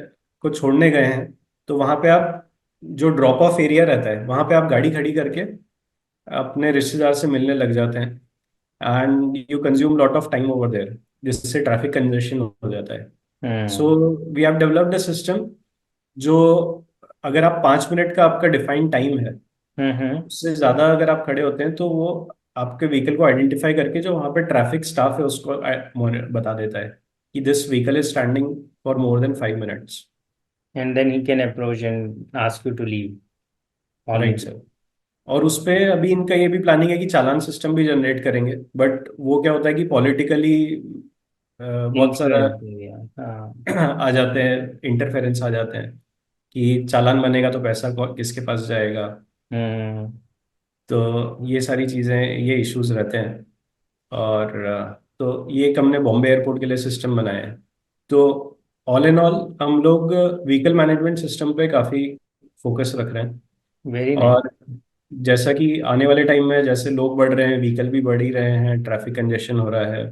को छोड़ने गए हैं, तो वहां पे आप जो ड्रॉप ऑफ एरिया रहता है वहां पे आप गाड़ी खड़ी करके अपने रिश्तेदार से मिलने लग जाते हैं, and you consume lot of time over there, जिससे ट्रैफिक कंजेशन हो जाता है। So hmm. We have developed a system जो, अगर आप 5 मिनट का आपका डिफाइंड टाइम है, हम्म। उससे ज्यादा अगर आप खड़े होते हैं तो वो आपके व्हीकल को आइडेंटिफाई करके जो वहाँ पे ट्रैफिक स्टाफ है उसको बता देता है कि this vehicle is standing for more than 5 minutes. And then he can approach and ask you to leave on right sir. और उस पे अभी इनका ये भी प्लानिंग है कि चालान सिस्टम भी जनरेट करेंगे, बट वो क्या होता है कि पॉलिटिकली बहुत सारा इन्फ्लुएंस हो गया। हाँ। आ जाते हैं, इंटरफेरेंस आ जाते हैं कि चालान बनेगा तो पैसा किसके पास जाएगा। हम्म। तो ये सारी चीज़ें, ये इश्यूज रहते हैं। और तो ये एक हमने बॉम्बे एयरपोर्ट के लिए सिस्टम बनाया है। तो ऑल इन ऑल हम लोग व्हीकल मैनेजमेंट सिस्टम पे काफ़ी फोकस रख रहे हैं। Very nice. और जैसा कि आने वाले टाइम में जैसे लोग बढ़ रहे हैं, व्हीकल भी बढ़ ही रहे हैं, ट्रैफिक कंजेशन हो रहा है,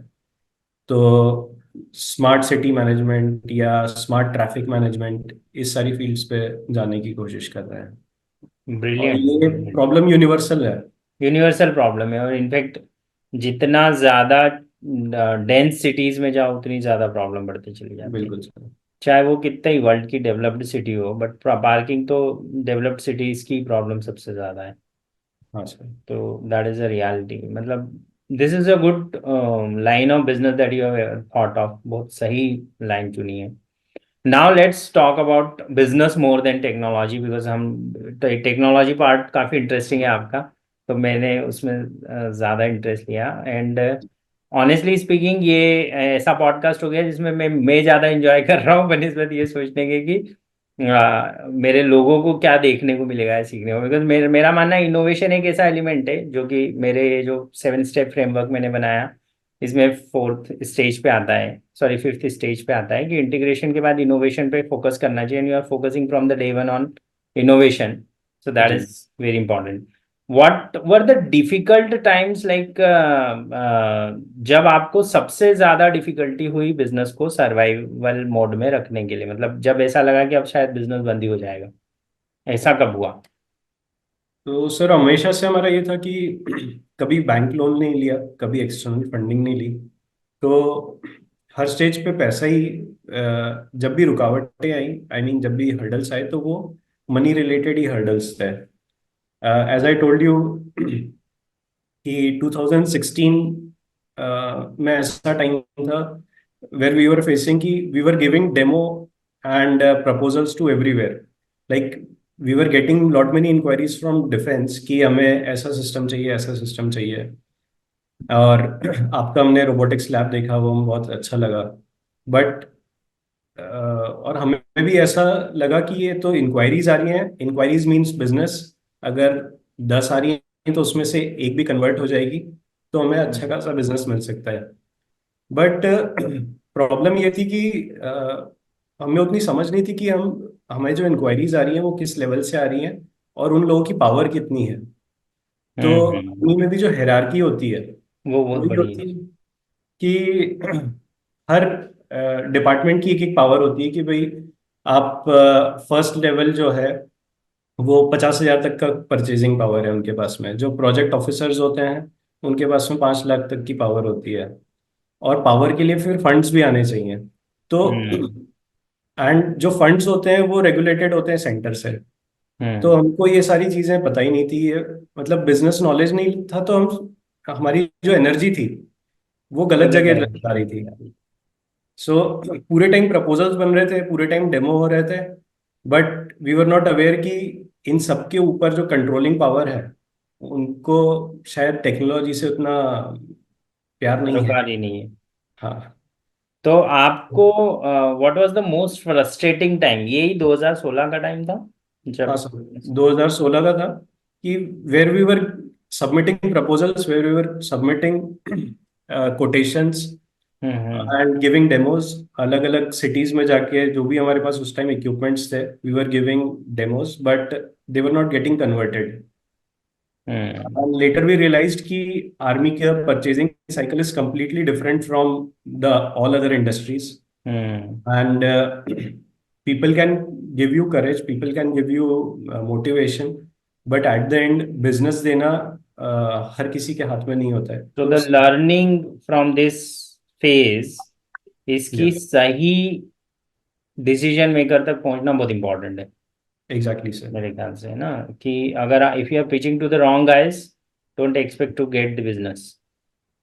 तो स्मार्ट सिटी मैनेजमेंट या स्मार्ट ट्रैफिक मैनेजमेंट, इस सारी फील्ड्स पे जाने की कोशिश कर रहे हैं। और ये ब्रिलियंट। प्रॉब्लम यूनिवर्सल है। यूनिवर्सल प्रॉब्लम है, और इनफैक्ट जितना ज्यादा डेंस सिटीज में जाओ उतनी ज्यादा प्रॉब्लम बढ़ती चली जाती है। बिल्कुल सर। चाहे वो कितना ही वर्ल्ड की डेवलप्ड सिटी हो, बट पार्किंग तो डेवलप्ड सिटीज की प्रॉब्लम सबसे ज्यादा है। हाँ सर। तो दैट इज अ रियलिटी। मतलब this is a good line of business that you have thought of. बहुत सही लाइन चुनी है। Now let's talk about business more than technology, because हम टेक्नोलॉजी पार्ट काफ़ी इंटरेस्टिंग है आपका, तो मैंने उसमें ज़्यादा इंटरेस्ट लिया। एंड ऑनेस्टली स्पीकिंग, ये ऐसा पॉडकास्ट हो गया जिसमें मैं ज़्यादा इंजॉय कर रहा हूँ बनस्बत ये सोचने के कि मेरे लोगों को क्या देखने को मिलेगा है सीखने को। बिकॉज मेरा मानना है इनोवेशन एक ऐसा एलिमेंट है जो कि मेरे ये जो 7 स्टेप फ्रेमवर्क मैंने बनाया, इसमें फोर्थ स्टेज पे आता है, सॉरी फिफ्थ स्टेज पे आता है कि इंटीग्रेशन के बाद इनोवेशन पे फोकस करना चाहिए, and you are focusing from the day one on innovation. So that जी। Is very important. What were the difficult times like, जब आपको सबसे ज्यादा डिफिकल्टी हुई बिजनेस को सर्वाइवल मोड में रखने के लिए, मतलब जब ऐसा लगा कि अब शायद बिजनेस बंद ही हो जाएगा, ऐसा कब हुआ? तो सर हमेशा से हमारा ये था कि कभी बैंक लोन नहीं लिया, कभी एक्सटर्नल फंडिंग नहीं ली। तो हर स्टेज पे पैसा ही, जब भी रुकावटें आई, आई मीन जब भी हर्डल्स आए, तो वो मनी रिलेटेड ही हर्डल्स थे। एज आई टोल्ड यू कि 2016 में ऐसा टाइम था वेर वी वर फेसिंग कि we were giving demo and proposals to everywhere, like we were getting lot many inquiries from defence कि हमें ऐसा सिस्टम चाहिए, ऐसा सिस्टम चाहिए। और आपका हमने रोबोटिक्स लैब देखा, वो हमें बहुत अच्छा लगा। बट और हमें भी ऐसा लगा कि ये तो इंक्वायरीज आ रही हैं, इंक्वायरीज मींस बिजनेस, अगर 10 आ रही हैं तो उसमें से एक भी कन्वर्ट हो जाएगी तो हमें अच्छा हम्म। खासा बिजनेस मिल सकता है। बट प्रॉब्लम ये थी कि हमें उतनी समझ नहीं थी कि हमें जो इंक्वायरीज आ रही हैं वो किस लेवल से आ रही हैं और उन लोगों की पावर कितनी है। तो हम्म। कंपनी में भी जो हायरार्की होती है वो बहुत वो ये बड़ी है। होती है कि हर डिपार्टमेंट की एक एक पावर होती है कि भाई आप फर्स्ट लेवल जो है वो 50,000 तक का परचेजिंग पावर है उनके पास में, जो प्रोजेक्ट ऑफिसर्स होते हैं उनके पास में 5 लाख तक की पावर होती है। और पावर के लिए फिर फंड्स भी आने चाहिए। तो हम्म। एंड जो फंड्स होते हैं वो रेगुलेटेड होते हैं सेंटर से। तो हम्म। हमको ये सारी चीजें पता ही नहीं थी, ये मतलब बिजनेस नॉलेज नहीं था, तो हम हमारी जो एनर्जी थी वो गलत गलत जगह डायरेक्शन जा रही में थी। जा रही। सो पूरे टाइम प्रपोजल्स बन रहे थे, पूरे टाइम डेमो हो रहे थे, but we were not aware कि इन सबके ऊपर जो कंट्रोलिंग पावर है उनको शायद टेक्नोलॉजी से उतना प्यार नहीं है। सरोकार ही नहीं है। हाँ। तो आपको what was the most frustrating time? यही 2016 का टाइम था हाँ जब? सर, 2016 का था कि where we were submitting proposals, where we were submitting quotations, hmm and giving demos अलग अलग सिटीज में जाके, जो भी हमारे पास उस टाइम इक्विपमेंट्स थे, we were giving demos, but they were not getting converted. Hmm And later we realized कि आर्मी का purchasing cycle is completely different from the all other industries. Hmm And people can give you courage, people can give you motivation, but at the end business देना हर किसी के हाथ में नहीं होता है. तो तो the learning from this phase, इसकी yes, सही डिसीजन मेकर तक पहुंचना बहुत इंपॉर्टेंट है exactly sir. मेरे ख्याल से, है ना? कि अगर if you are pitching to the wrong guys, don't expect to get the business.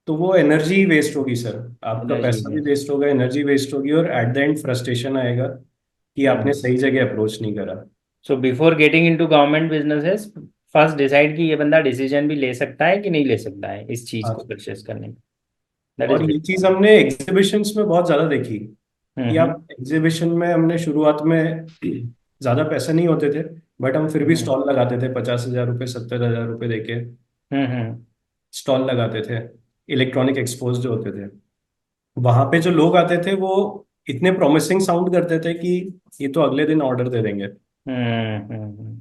तो वो एनर्जी वेस्ट होगी सर, आपका एनर्जी पैसा भी बेस्ड। वेस्ट होगा, एनर्जी वेस्ट होगी, और एट द एंड फ्रस्ट्रेशन आएगा कि आपने हम्म। सही जगह अप्रोच नहीं करा. So before getting into government businesses, first decide कि ये बंदा डिसीजन भी ले सकता है कि नहीं ले सकता है इस चीज को हाँ. परचेस करने में। दैट इज और ये वेरी चीज इंपॉर्टेंट। हमने एग्जीबिशंस में बहुत ज्यादा देखी कि हम्म आप एग्जीबिशन में, हमने शुरुआत में ज्यादा पैसे नहीं होते थे, बट हम फिर भी हम्म स्टॉल लगाते थे, 50,000 रुपये 70,000 रुपये देके हम्म स्टॉल लगाते थे. इलेक्ट्रॉनिक एक्सपोज जो होते थे, वहां पे जो लोग आते थे वो इतने प्रॉमिसिंग साउंड करते थे कि ये तो अगले दिन ऑर्डर दे देंगे. हम्म।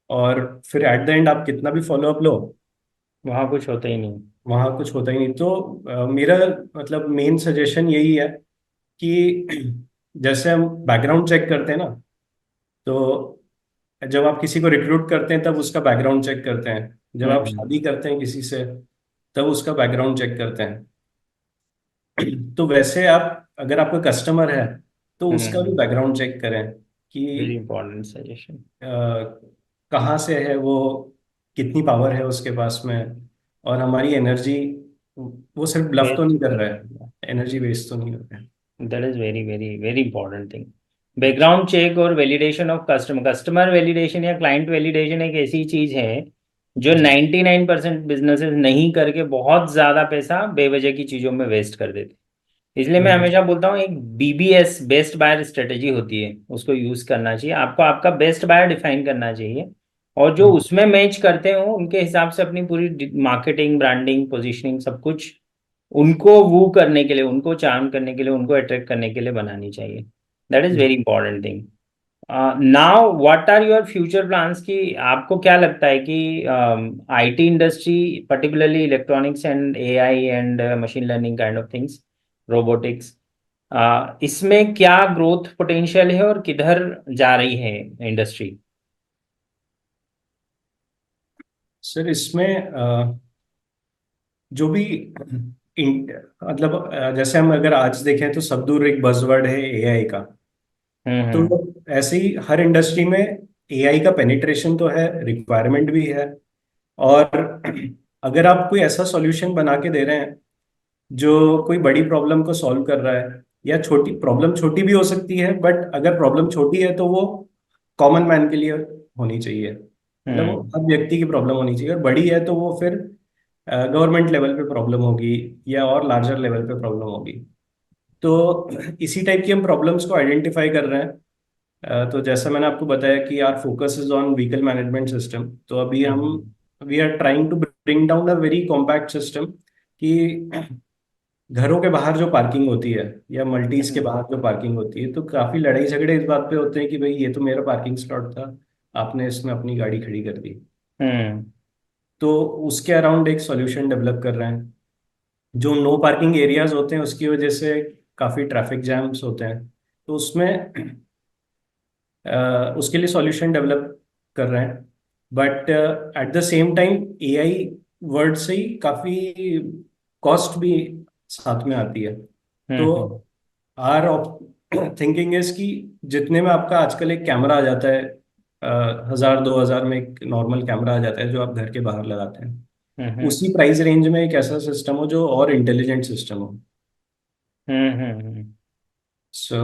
और फिर एट द एंड आप कितना भी फॉलोअप लो, वहाँ कुछ होता ही नहीं। वहां कुछ होता ही नहीं. तो मेरा मतलब मेन सजेशन यही है कि जैसे हम बैकग्राउंड चेक करते हैं ना, तो जब आप किसी को रिक्रूट करते हैं तब उसका बैकग्राउंड चेक करते हैं, जब आप हम्म शादी करते हैं किसी से तब उसका बैकग्राउंड चेक करते हैं. तो वैसे आप, अगर आपका कस्टमर है तो उसका भी हम्म। बैकग्राउंड चेक करें कि वेरी इंपॉर्टेंट सजेशन। कहाँ से है वो, कितनी पावर है उसके पास में, और हमारी एनर्जी, वो सिर्फ ब्लफ तो वेस्ट नहीं तो कर नहीं रहा है, करना। एनर्जी वेस्ट तो नहीं कर रहा है. That is very very very important thing. Background check और validation of customer, customer validation या क्लाइंट वैलिडेशन एक ऐसी चीज है जो जी. 99% बिजनेसेस नहीं करके बहुत ज्यादा पैसा बेवजह की चीजों में वेस्ट कर देते। इसलिए मैं बिल्कुल. हमेशा बोलता हूँ एक बीबीएस, बेस्ट बायर स्ट्रेटेजी होती है, उसको यूज करना चाहिए आपको। आपका बेस्ट बायर डिफाइन करना चाहिए, और जो हम्म. उसमें मैच करते हो उनके हिसाब से अपनी पूरी मार्केटिंग, ब्रांडिंग, पोजीशनिंग सब कुछ उनको वो करने के लिए, उनको चार्म करने के लिए, उनको अट्रैक्ट करने के लिए बनानी चाहिए। That is very important thing. Now what are your future plans? कि आपको क्या लगता है कि IT industry, particularly electronics and AI and machine learning kind of things, robotics, इसमें क्या ग्रोथ पोटेंशियल है और किधर जा रही है इंडस्ट्री? सर इसमें जो भी मतलब जैसे हम अगर आज देखें तो सब दूर एक बजवर्ड है एआई का. हम्म तो ऐसे ही हर इंडस्ट्री में एआई का पेनिट्रेशन तो है, रिक्वायरमेंट भी है. और अगर आप कोई ऐसा सॉल्यूशन बना के दे रहे हैं जो कोई बड़ी प्रॉब्लम को सॉल्व कर रहा है, या छोटी प्रॉब्लम, छोटी भी हो सकती है, बट अगर प्रॉब्लम छोटी है तो वो कॉमन मैन के लिए होनी चाहिए, मतलब वो हम्म हर व्यक्ति की प्रॉब्लम होनी चाहिए. और बड़ी है तो वो फिर गवर्नमेंट लेवल पे प्रॉब्लम होगी या और लार्जर लेवल पे प्रॉब्लम होगी. तो इसी टाइप की हम प्रॉब्लम्स को आइडेंटिफाई कर रहे हैं. तो जैसा मैंने आपको बताया कि our focus is on vehicle management system, तो अभी हम hmm we are trying to bring down a very compact system कि घरों के बाहर जो पार्किंग होती है या मल्टीज के हम्म बाहर जो पार्किंग होती है, तो काफी लड़ाई झगड़े इस बात पे होते हैं कि भाई ये तो मेरा पार्किंग स्लॉट था, आपने इसमें अपनी गाड़ी खड़ी कर दी. हम्म तो उसके अराउंड एक सॉल्यूशन डेवलप कर रहे हैं. जो नो पार्किंग एरियाज होते हैं उसकी वजह से काफी ट्रैफिक जैम्स होते हैं, तो उसमें उसके लिए सॉल्यूशन डेवलप कर रहे हैं. But at the same time AI word से ही काफी कॉस्ट भी साथ में आती है. तो हम्म आर थिंकिंग इज कि जितने में आपका आजकल एक कैमरा आ जाता है, 1,000 2,000 में एक नॉर्मल कैमरा आ जाता है जो आप घर के बाहर लगाते हैं, हम्म उसी प्राइस रेंज में एक ऐसा सिस्टम हो जो और इंटेलिजेंट सिस्टम हो. हम्म। So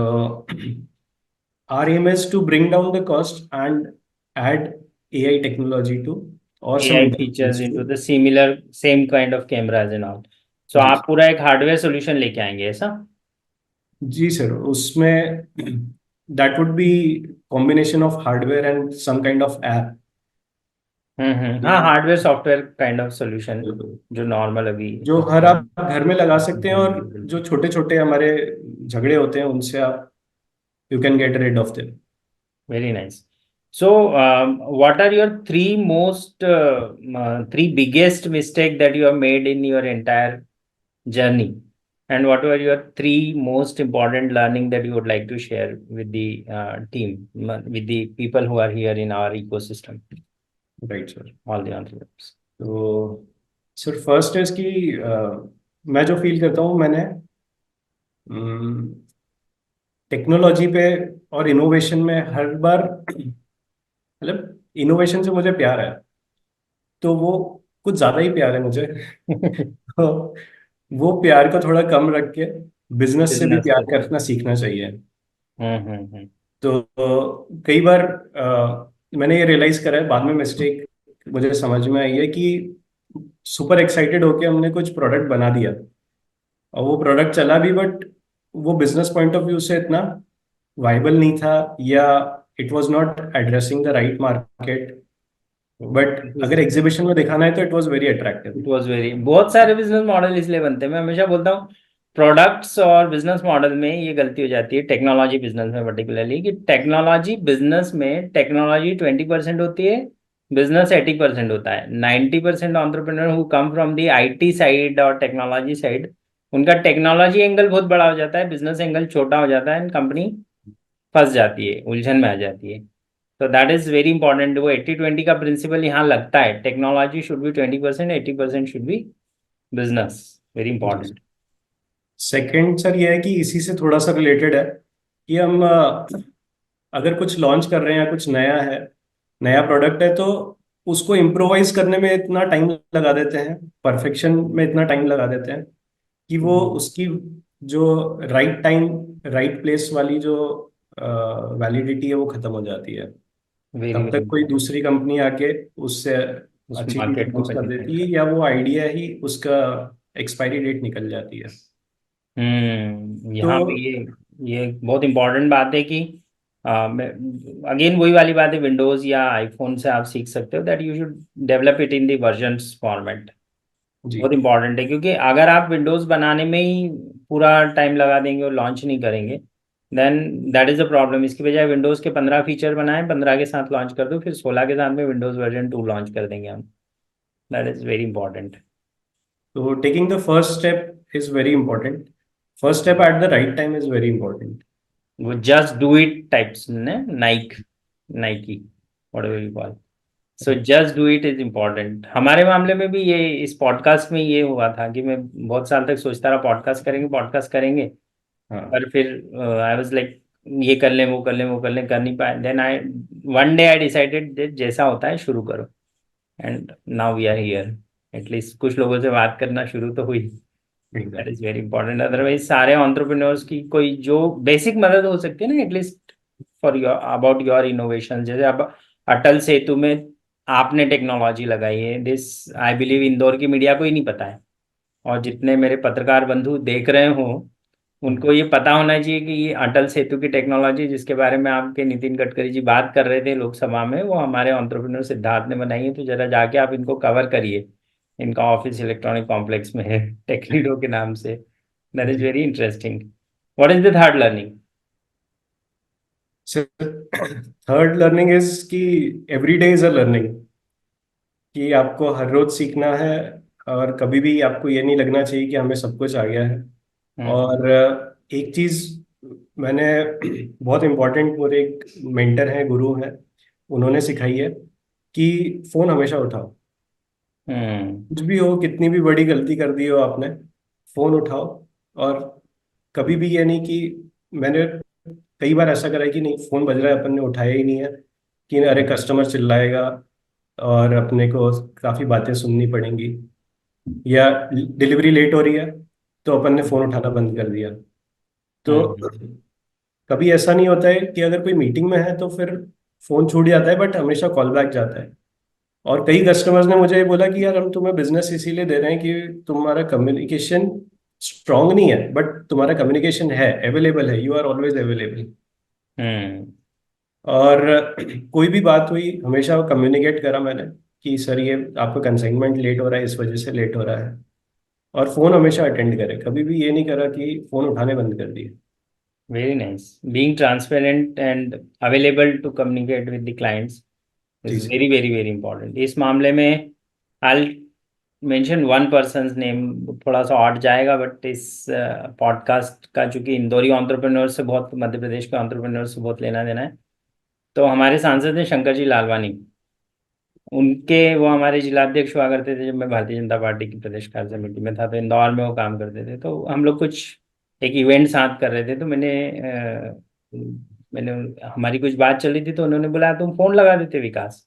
our aim is to bring down the cost and add AI technology to, or some AI features intelligence into to. The similar same kind of cameras and all. So जी. आप पूरा एक hardware solution लेके आएंगे, ऐसा? जी sir, उसमें that would be combination of hardware and some kind of app. हाँ, hardware software kind of solution बिल्कुल। जो नॉर्मल अभी जो हर आप घर में लगा सकते हैं, और जो छोटे छोटे हमारे झगड़े होते हैं उनसे आप you can get rid of them. Very nice. So, what are your three biggest mistake that you have made in your entire journey? And what were your three most important learning that you would like to share with the team, with the people who are here in our ecosystem, right sir. all the entrepreneurs? तो sir first है इसकी, मैं जो feel करता हूँ, मैंने technology पे और इनोवेशन में हर बार, मतलब इनोवेशन से मुझे प्यार है, तो वो कुछ ज़्यादा ही प्यार है मुझे। तो वो प्यार को थोड़ा कम रख के बिजनेस से भी Business. प्यार करना सीखना चाहिए। Hmm. तो कई बार मैंने ये रियलाइज करा है, बाद में मिस्टेक मुझे समझ में आई है कि सुपर एक्साइटेड होके हमने कुछ प्रोडक्ट बना दिया, और वो प्रोडक्ट चला भी, बट वो बिजनेस पॉइंट ऑफ व्यू से इतना वाइबल नहीं था, या it was not addressing the right market. But अगर एग्जीबिशन में दिखाना है तो it was very attractive. It was very, बहुत सारे बिजनेस मॉडल इसलिए बनते हैं। मैं हमेशा बोलता हूँ प्रोडक्ट्स और बिजनेस मॉडल में ये गलती हो जाती है, टेक्नोलॉजी बिजनेस में पर्टिकुलरली, कि टेक्नोलॉजी बिजनेस में टेक्नोलॉजी 20% होती है, बिजनेस 80% होता है। 90% entrepreneur who come from the IT side और टेक्नोलॉजी साइड, उनका टेक्नोलॉजी एंगल बहुत बड़ा हो जाता है, बिजनेस एंगल छोटा हो जाता है, एंड कंपनी फंस जाती है, उलझन में आ जाती है। तो दैट इज वेरी इंपॉर्टेंट। वो 80-20 का प्रिंसिपल यहाँ लगता है, technology should be 20%, 80% should be business. Very important. Second sir ये है कि इसी से थोड़ा सा रिलेटेड है कि हम अगर कुछ लॉन्च कर रहे हैं या कुछ नया है, नया प्रोडक्ट है, तो उसको इम्प्रोवाइज करने में इतना टाइम लगा देते हैं, परफेक्शन में इतना टाइम लगा देते हैं कि वो उसकी जो राइट टाइम राइट प्लेस वाली जो वैलिडिटी है वो खत्म हो जाती है। वेरी तब वेरी तक कोई इंपॉर्टेंट। दूसरी कंपनी आके उससे उस अच्छी चीज मार्केट को लॉन्च कर पेनिट्रेट देती है, कर। या वो आइडिया ही उसका एक्सपायरी डेट निकल जाती है। तो यहाँ पे ये बहुत इंपॉर्टेंट बात है कि अगेन वही वाली बात है, विंडोज या आईफोन से आप सीख सकते हो that you should develop it in the versions format. जी। बहुत इंपॉर्टेंट है, क्योंकि अगर आप विंडोज बनाने में ही पूरा टाइम लगा देंगे और लॉन्च नहीं करेंगे, then that is a problem. इसकी बजाय विंडोज के 15 फीचर बनाएं, 15 के साथ लॉन्च कर दो, फिर 16 के साथ में विंडोज वर्जन 2 लॉन्च कर देंगे हम। That is very important. तो taking the first step is very important. First step at the right time is very important. वो जस्ट डू इट टाइप्स ने, Nike, Nike, whatever you call. So just do it is important. हमारे मामले में भी ये इस podcast में ये हुआ था कि मैं बहुत साल तक सोचता रहा पॉडकास्ट करेंगे, पॉडकास्ट करेंगे, हाँ। पर फिर आई वाज लाइक ये कर लें, वो कर लें, वो कर लें, कर नहीं पाए। Then I one day I decided जैसा होता है शुरू करो, and now we are here. At least कुछ लोगों से बात करना शुरू तो हुई। That exactly. Is very important. Otherwise सारे एंटरप्रेन्योर्स की कोई जो बेसिक मदद हो सकती है ना, at least for your about your innovation. जैसे अब अटल सेतु में आपने टेक्नोलॉजी लगाई है, दिस आई बिलीव इंदौर की मीडिया को ही नहीं पता है, और जितने मेरे पत्रकार बंधु देख रहे हो उनको ये पता होना चाहिए कि ये अटल सेतु की टेक्नोलॉजी जिसके बारे में आपके नितिन गडकरी जी बात कर रहे थे लोकसभा में, वो हमारे एंटरप्रेन्योर सिद्धार्थ ने बनाई है। तो जरा जाके आप इनको कवर करिए। इनका ऑफिस इलेक्ट्रॉनिक कॉम्प्लेक्स में है, टेक्नीडो के नाम से। दैट इज जी very interesting. What is the third learning? Sir, third learning is कि every day is a learning, कि आपको हर रोज सीखना है, और कभी भी आपको ये नहीं लगना चाहिए कि हमें सब कुछ आ गया है। हम्म। और एक चीज मैंने बहुत इम्पोर्टेंट, मेरे एक मेंटर हैं, गुरु हैं, उन्होंने सिखाई है कि फोन हमेशा उठाओ। हम्म। कुछ भी हो, कितनी भी बड़ी गलती कर दी हो आपने, फोन उठाओ। और कभी भी ये नहीं कि, मैंने कई बार ऐसा करा है कि नहीं, फोन बज रहा है, अपन ने उठाया ही नहीं है, कि अरे कस्टमर चिल्लाएगा और अपने को काफी बातें सुननी पड़ेंगी, या डिलीवरी लेट हो रही है तो अपन ने फोन उठाना बंद कर दिया। तो हम्म। कभी ऐसा नहीं होता है कि अगर कोई मीटिंग में है तो फिर फोन छूट जाता है, बट हमेशा कॉल बैक जाता है। और कई कस्टमर्स ने मुझे ये बोला कि यार हम तुम्हें बिजनेस इसीलिए दे रहे हैं कि तुम्हारा कम्युनिकेशन स्ट्रांग नहीं है, बट तुम्हारा कम्युनिकेशन है, अवेलेबल है, यू आर ऑलवेज अवेलेबल। हम्म। और कोई भी बात हुई हमेशा कम्युनिकेट करा मैंने। कि सर ये आपका कंसाइनमेंट लेट हो रहा है, इस वजह से लेट हो रहा है। और फोन हमेशा अटेंड करे, कभी भी ये नहीं करा कि फोन उठाने बंद कर दिए। Very nice. Being transparent and available to communicate with the clients जी is सर। very, very, very important. इस मामले में I'll mention one person's name, थोड़ा सा हट जाएगा, बट इस पॉडकास्ट का चूंकि इंदौरी एंटरप्रेन्योर से बहुत, मध्य प्रदेश के एंटरप्रेन्योर से बहुत लेना देना है, तो हमारे सांसद हैं शंकर जी लालवानी। उनके वो हमारे जिलाध्यक्ष हुआ करते थे जब मैं भारतीय जनता पार्टी की प्रदेश कार्य समिति में था, तो इंदौर में वो काम करते थे। तो हम लोग कुछ एक इवेंट साथ कर रहे थे, तो मैंने हमारी कुछ बात चल रही थी, तो उन्होंने बोला तुम फोन लगा देते विकास।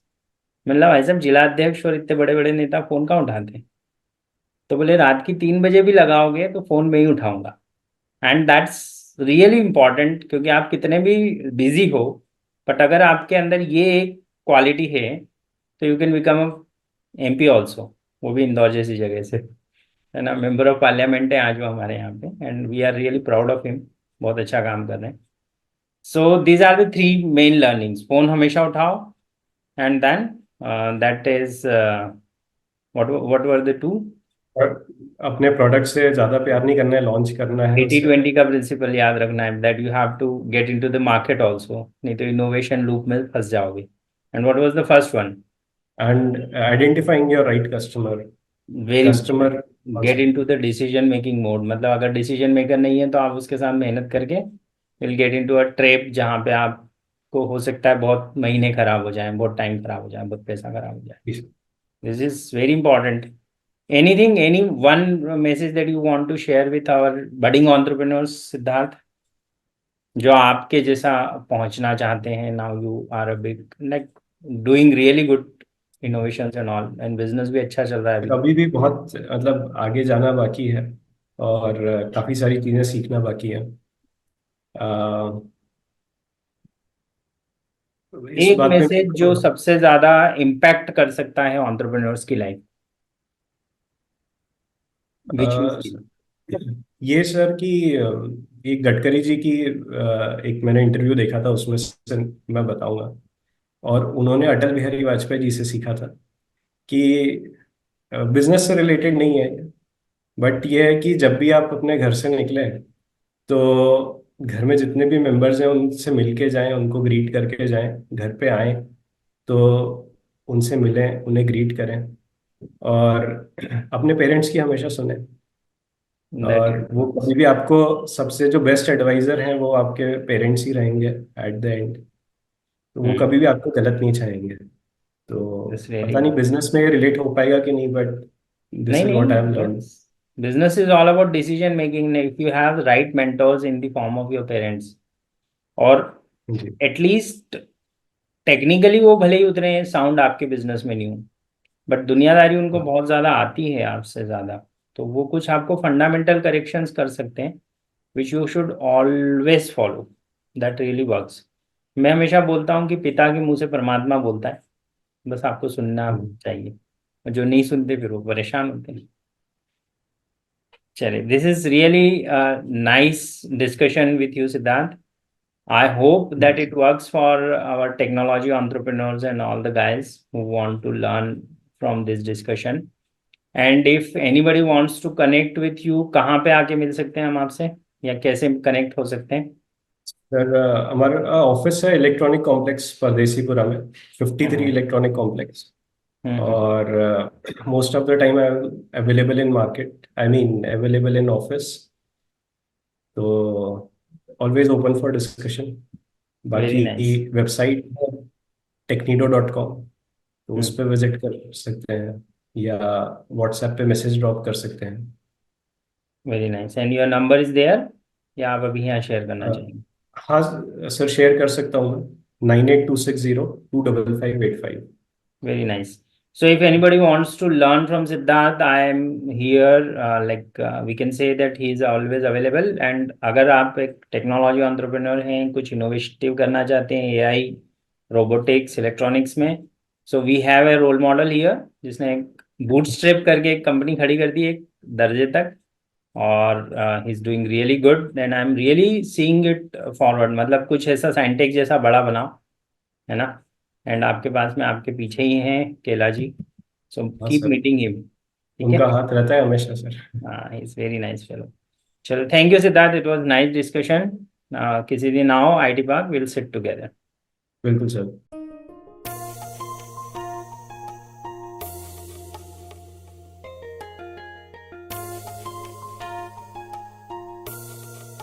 मैंने बोला भाई साहब जिलाध्यक्ष और इतने बड़े बड़े नेता फोन कहाँ उठाते हैं? तो बोले रात की 3 बजे भी लगाओगे तो फोन में ही उठाऊंगा। एंड दैट्स रियली इंपॉर्टेंट, क्योंकि आप कितने भी बिजी हो, बट अगर आपके अंदर ये एक क्वालिटी है तो you can become MP also, वो भी इंदौर जैसी जगह से, है ना। मेंबर ऑफ पार्लियामेंट है आज वो हमारे यहाँ पे, and we are really proud of him. बहुत अच्छा काम कर रहे हैं। So these are the 3 main learnings. Phone हमेशा उठाओ, and then that is what were the 2? और अपने प्रोडक्ट से ज़्यादा प्यार नहीं करना है, लॉन्च करना है एटी उससे। ट्वेंटी का प्रिंसिपल याद रखना है, that you have to get into the market also, नहीं तो इनोवेशन लूप में फंस जाओगे। And what was the first one? And identifying your right customer. Very customer. Important, get into the decision making mode. मतलब अगर decision maker नहीं है तो आप उसके साथ मेहनत करके will get into a trap, जहाँ पे आपको हो सकता है बहुत महीने खराब हो जाए, बहुत टाइम खराब हो जाए, बहुत पैसा खराब हो जाए। This is very important. Anything, any one message that you want to share with our budding entrepreneurs, Siddharth, जो आपके जैसा पहुंचना चाहते हैं? Now you are a big, like doing really good innovations and all, and business भी अच्छा चल रहा है अभी। अभी भी बहुत मतलब आगे जाना बाकी है, और काफ़ी सारी चीज़ें सीखना बाकी है। अ, इस एक बात में मैसेज जो सबसे ज्यादा इम्पैक्ट कर सकता है एंटरप्रेन्योर्स की life, which you a, feel? ये सर कि ये गडकरी जी की एक मैंने इंटरव्यू देखा था, उसमें से मैं बताऊंगा। और उन्होंने अटल बिहारी वाजपेयी जी से सीखा था कि बिजनेस से रिलेटेड नहीं है, बट ये है कि जब भी आप अपने घर से निकले तो घर में जितने भी मेंबर्स हैं उनसे मिल के जाएं, उनको ग्रीट करके जाएं। घर पे आए तो उनसे मिलें, उन्हें ग्रीट करें, और अपने पेरेंट्स की हमेशा सुने। दैट और वो कभी भी आपको सबसे जो बेस्ट एडवाइजर हैं वो आपके पेरेंट्स ही रहेंगे एट द एंड। तो वो कभी भी इज आपको गलत नहीं चाहेंगे। तो रियली पता नहीं गुड। बिजनेस में रिलेट हो पाएगा कि नहीं, बट दिस नहीं इज व्हाट आई एम नहीं, learning. Business is all about decision making. If you have right mentors in the form of your parents, और जी। एटलीस्ट टेक्निकली वो भले ही उतने साउंड आपके बिजनेस में नहीं हो, बट दुनियादारी उनको हाँ। बहुत ज़्यादा आती है आपसे ज़्यादा, तो वो कुछ आपको फंडामेंटल करेक्शंस कर सकते हैं, which you should always follow. That really works. मैं हमेशा बोलता हूँ कि पिता के मुंह से परमात्मा बोलता है, बस आपको सुनना हम्म। चाहिए। और जो नहीं सुनते फिर वो परेशान होते हैं। चलिए, this is really nice discussion with you Siddharth. I hope that it works for our technology entrepreneurs and all the guys who want to learn from this discussion. And if anybody wants to connect with you, कहाँ पे आके मिल सकते हैं हम आपसे, या कैसे connect हो सकते हैं? सर हमारा ऑफिस है इलेक्ट्रॉनिक कॉम्प्लेक्स परदेसीपुरा में, 53 हम्म इलेक्ट्रॉनिक कॉम्प्लेक्स। हम्म। और most of the time I am available in market, I mean available in office. तो always open for discussion. Very बाकी नाइस। वेबसाइट है टेक्नीडो.com, तो उस हम्म, पर विजिट कर सकते हैं, या व्हाट्सएप पे मैसेज ड्रॉप कर सकते हैं। Very nice. And your number is there, या आप अभी यहाँ शेयर करना अ, चाहेंगे? हाँ सर, शेयर कर सकता हूँ मैं, 9826025585। Very nice. So if anybody wants to learn from Siddharth, I am here. We can say that he is always available. And अगर आप एक टेक्नोलॉजी एंटरप्रेन्योर हैं, कुछ इनोवेटिव करना चाहते हैं AI, रोबोटिक्स, इलेक्ट्रॉनिक्स में, so we have a role model here, जिसने एक बूटस्ट्रैप करके एक कंपनी खड़ी कर दी एक दर्जे तक, और he is doing really good, and I am really seeing it forward. मतलब कुछ ऐसा साइंटेक जैसा बड़ा बनाओ, है ना। एंड आपके पास में आपके पीछे ही हैं केला जी, सो हाँ कीप सर, मीटिंग हिम, ठीक है। उनका हाथ रहता है हमेशा सर। हाँ, इज वेरी नाइस फेलो। चलो, thank you Siddharth, it was nice discussion. किसी दिन आओ IT park, will sit together. बिल्कुल सर।